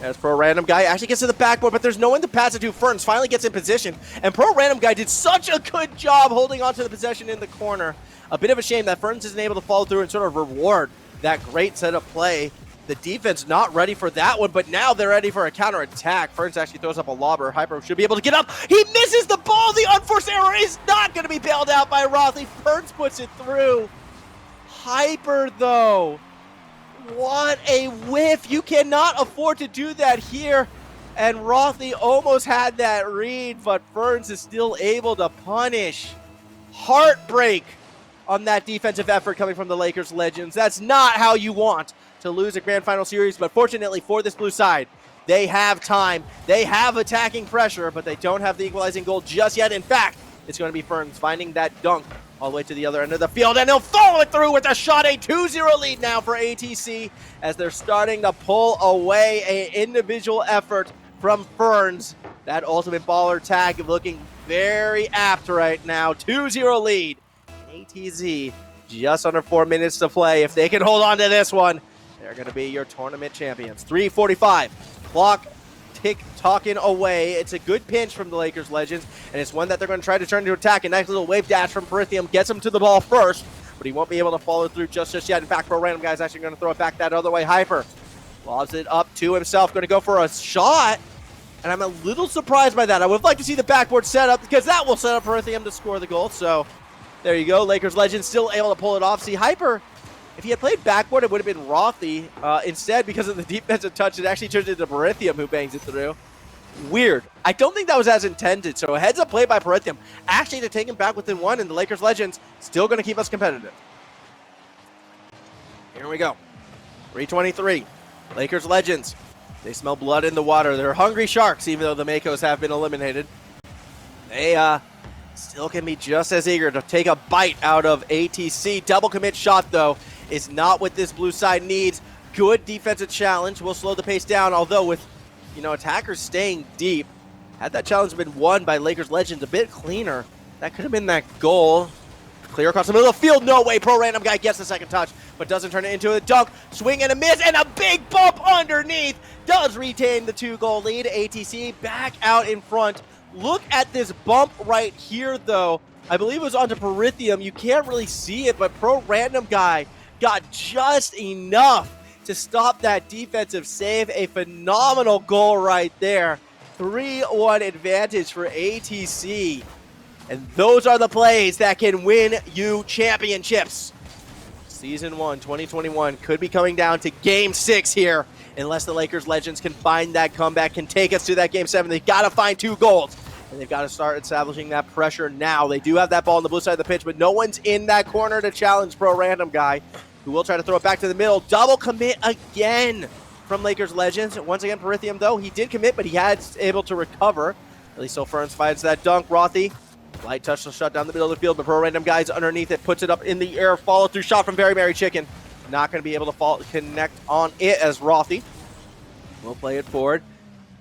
As Pro Random Guy actually gets to the backboard, but there's no one to pass it to. Ferns finally gets in position, and Pro Random Guy did such a good job holding on to the possession in the corner. A bit of a shame that Ferns isn't able to follow through and sort of reward that great set of play. The defense not ready for that one, but now they're ready for a counterattack. Ferns actually throws up a lobber. Hyper should be able to get up. He misses the ball. The unforced error is not going to be bailed out by Rothy. Ferns puts it through. Hyper, though. What a whiff. You cannot afford to do that here. And Rothy almost had that read, but Ferns is still able to punish. Heartbreak on that defensive effort coming from the Lakers legends. That's not how you want to lose a grand final series, but fortunately for this blue side, they have time. They have attacking pressure, but they don't have the equalizing goal just yet. In fact, it's going to be Ferns finding that dunk all the way to the other end of the field, and he'll follow it through with a shot. A 2-0 lead now for ATC as they're starting to pull away. An individual effort from Ferns. That ultimate baller tag looking very apt right now. 2-0 lead. ATZ just under 4 minutes to play. If they can hold on to this one, they're going to be your tournament champions. 3:45. Clock tick-tocking away. It's a good pinch from the Lakers legends, and it's one that they're going to try to turn into attack. A nice little wave dash from Perithium gets him to the ball first, but he won't be able to follow through just yet. In fact, Pro Random Guy's actually going to throw it back that other way. Hyper lobs it up to himself, going to go for a shot, and I'm a little surprised by that. I would like to see the backboard set up because that will set up Perithium to score the goal. So there you go. Lakers legends still able to pull it off. See, Hyper, if he had played backboard, it would have been Rothy. Instead, because of the defensive touch, it actually turns into Perithium who bangs it through. Weird. I don't think that was as intended. So a heads-up play by Perithium, actually to take him back within one, and the Lakers legends still going to keep us competitive. Here we go. 3:23. Lakers legends. They smell blood in the water. They're hungry sharks, even though the Makos have been eliminated. They still can be just as eager to take a bite out of ATC. Double commit shot, though, is not what this blue side needs. Good defensive challenge will slow the pace down, although with, attackers staying deep, had that challenge been won by Lakers legends a bit cleaner, that could have been that goal. Clear across the middle of the field. No way. Pro Random Guy gets the second touch, but doesn't turn it into a dunk. Swing and a miss, and a big bump underneath. Does retain the 2-goal lead. ATC back out in front. Look at this bump right here, though. I believe it was onto Perithium. You can't really see it, but Pro Random Guy got just enough to stop that defensive save. A phenomenal goal right there. 3-1 advantage for ATC. And those are the plays that can win you championships. Season 1, 2021 could be coming down to Game 6 here unless the Lakers legends can find that comeback, can take us to that Game 7. They've got to find 2 goals, and they've got to start establishing that pressure now. They do have that ball on the blue side of the pitch, but no one's in that corner to challenge Pro Random Guy, who will try to throw it back to the middle. Double commit again from Lakers legends. Once again, Perithium, though, he did commit, but he had able to recover. At least so Ferns finds that dunk. Rothy, light touch to shut down the middle of the field, but Pro Random Guy's underneath it, puts it up in the air, follow through shot from Very Merry Chicken. Not going to be able to connect on it as Rothy will play it forward.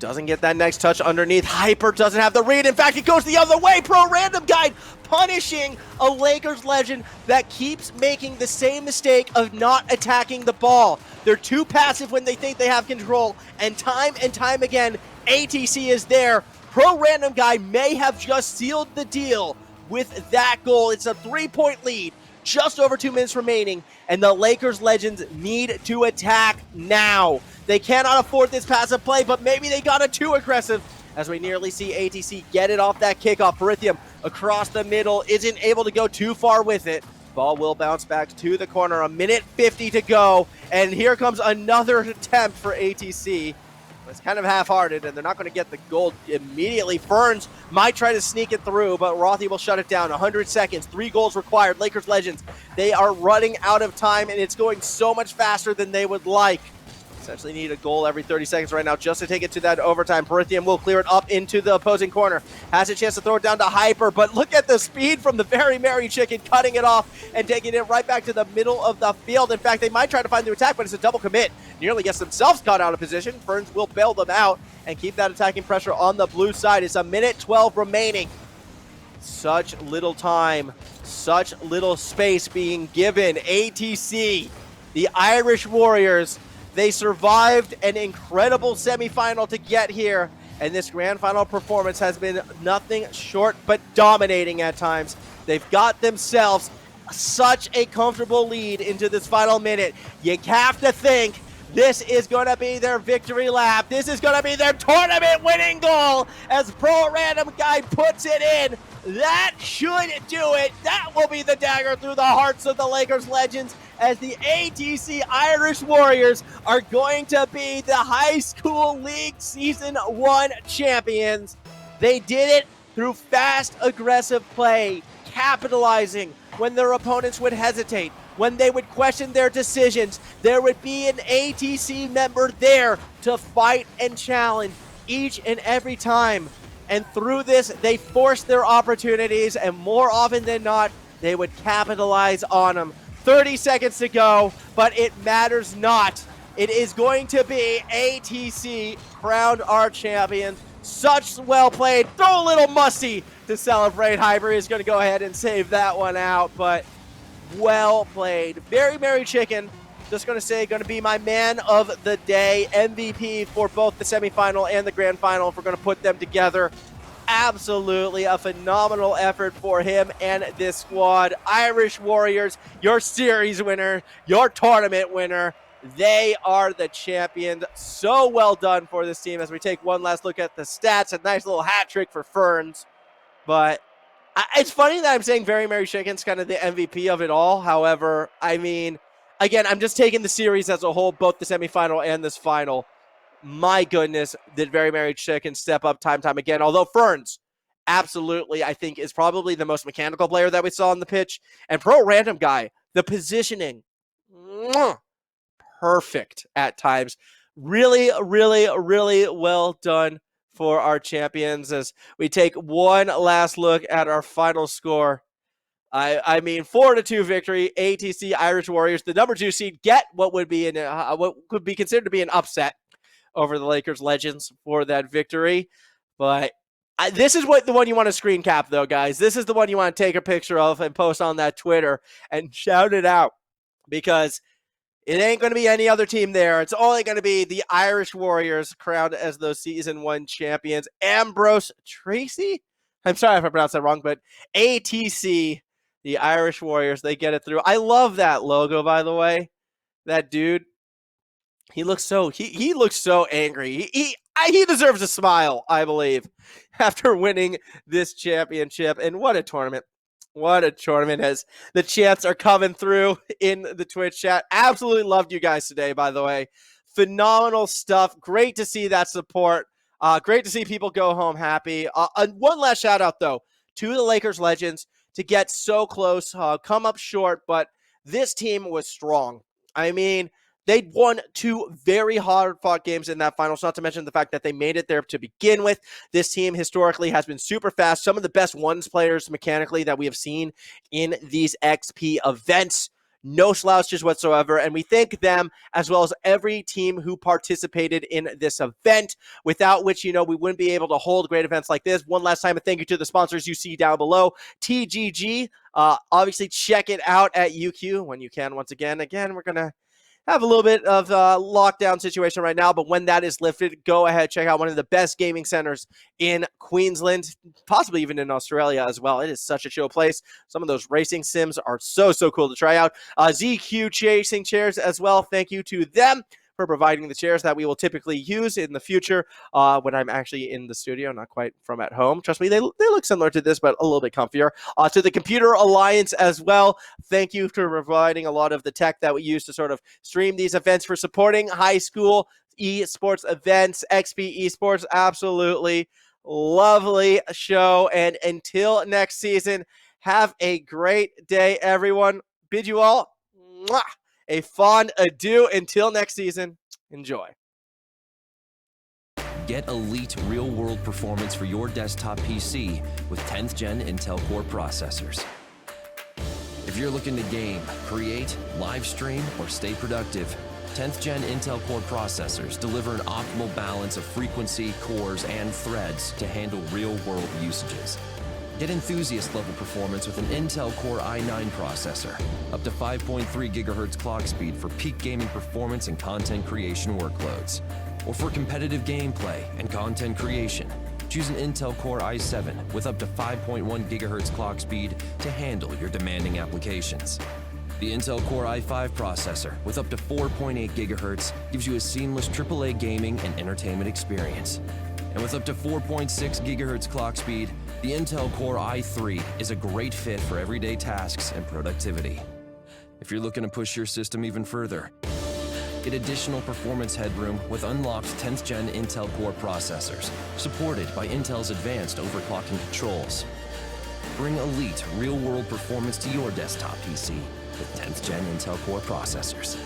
Doesn't get that next touch underneath. Hyper doesn't have the read. In fact, it goes the other way. Pro Random Guy punishing a Lakers legend that keeps making the same mistake of not attacking the ball. They're too passive when they think they have control, and time again, ATC is there. Pro Random Guy may have just sealed the deal with that goal. It's a 3-point lead, just over 2 minutes remaining, and the Lakers legends need to attack now. They cannot afford this passive play, but maybe they got it too aggressive as we nearly see ATC get it off that kickoff. Perithium across the middle, isn't able to go too far with it. Ball will bounce back to the corner. 1:50 to go, and here comes another attempt for ATC. It's kind of half-hearted, and they're not going to get the goal immediately. Ferns might try to sneak it through, but Rothy will shut it down. 100 seconds, 3 goals required. Lakers legends, they are running out of time, and it's going so much faster than they would like. Essentially need a goal every 30 seconds right now just to take it to that overtime. Perithium will clear it up into the opposing corner. Has a chance to throw it down to Hyper, but look at the speed from the Very Merry Chicken, cutting it off and taking it right back to the middle of the field. In fact, they might try to find the attack, but it's a double commit. nearly gets themselves caught out of position. Ferns will bail them out and keep that attacking pressure on the blue side. It's a minute 12 remaining. Such little time, such little space being given. ATC, the Irish Warriors, they survived an incredible semifinal to get here, and this grand final performance has been nothing short but dominating at times. They've got themselves such a comfortable lead into this final minute. You have to think this is going to be their victory lap. This is going to be their tournament winning goal as Pro Random Guy puts it in. That should do it. That will be the dagger through the hearts of the Lakers legends as the ATC Irish Warriors are going to be the High School League Season 1 champions. They did it through fast, aggressive play, capitalizing when their opponents would hesitate, when they would question their decisions. There would be an ATC member there to fight and challenge each and every time. And through this, they forced their opportunities, and more often than not, they would capitalize on them. 30 seconds to go, but it matters not. It is going to be ATC crowned our champion. Such well played. Throw a little musty to celebrate. Hyber is going to go ahead and save that one out, but well played. Very Merry Chicken, just going to say, going to be my man of the day, MVP for both the semifinal and the grand final if we're going to put them together. Absolutely a phenomenal effort for him and this squad. Irish Warriors, your series winner, your tournament winner. They are the champions. So well done for this team as we take one last look at the stats. A nice little hat trick for Ferns. But it's funny that I'm saying Very Merry Chicken's kind of the MVP of it all. However, I mean, again, I'm just taking the series as a whole, both the semifinal and this final. My goodness, did Very Merry Chicken step up time again. Although Ferns, absolutely, I think, is probably the most mechanical player that we saw on the pitch. And Pro Random Guy, the positioning, perfect at times. Really, really, really well done for our champions as we take one last look at our final score. I mean, 4-2 victory. ATC Irish Warriors, the number 2 seed, get what would be what could be considered to be an upset over the Lakers legends for that victory. But this is the one you want to screen cap, though, guys. This is the one you want to take a picture of and post on that Twitter and shout it out, because it ain't going to be any other team there. It's only going to be the Irish Warriors crowned as those Season 1 champions. Ambrose Tracy? I'm sorry if I pronounced that wrong, but ATC, the Irish Warriors, they get it through. I love that logo, by the way. That dude, he looks so he looks so angry. He deserves a smile, I believe, after winning this championship. And what a tournament. What a tournament, as the chants are coming through in the Twitch chat. Absolutely loved you guys today, by the way. Phenomenal stuff. Great to see that support. Great to see people go home happy. One last shout out, though, to the Lakers legends to get so close, come up short, but this team was strong. I mean, they won 2 very hard-fought games in that finals, not to mention the fact that they made it there to begin with. This team historically has been super fast. Some of the best ones players mechanically that we have seen in these XP events. No slouches whatsoever, and we thank them as well as every team who participated in this event, without which, we wouldn't be able to hold great events like this. One last time, a thank you to the sponsors you see down below. TGG, obviously check it out at UQ when you can. Once again, we're going to have a little bit of a lockdown situation right now, but when that is lifted, go ahead, check out one of the best gaming centers in Queensland, possibly even in Australia as well. It is such a chill place. Some of those racing sims are so cool to try out. ZQ Chasing Chairs as well. Thank you to them for providing the chairs that we will typically use in the future when I'm actually in the studio, not quite from at home. Trust me, they look similar to this, but a little bit comfier. To the Computer Alliance as well, thank you for providing a lot of the tech that we use to sort of stream these events, for supporting high school esports events. XP Esports, absolutely lovely show. And until next season, have a great day, everyone. Bid you all a fond adieu until next season. Enjoy. Get elite real-world performance for your desktop PC with 10th Gen Intel Core processors. If you're looking to game, create, live stream, or stay productive, 10th Gen Intel Core processors deliver an optimal balance of frequency, cores, and threads to handle real-world usages. Get enthusiast-level performance with an Intel Core i9 processor, up to 5.3 GHz clock speed for peak gaming performance and content creation workloads. Or for competitive gameplay and content creation, choose an Intel Core i7 with up to 5.1 GHz clock speed to handle your demanding applications. The Intel Core i5 processor with up to 4.8 GHz gives you a seamless AAA gaming and entertainment experience. And with up to 4.6 GHz clock speed, the Intel Core i3 is a great fit for everyday tasks and productivity. If you're looking to push your system even further, get additional performance headroom with unlocked 10th Gen Intel Core processors, supported by Intel's advanced overclocking controls. Bring elite, real-world performance to your desktop PC with 10th Gen Intel Core processors.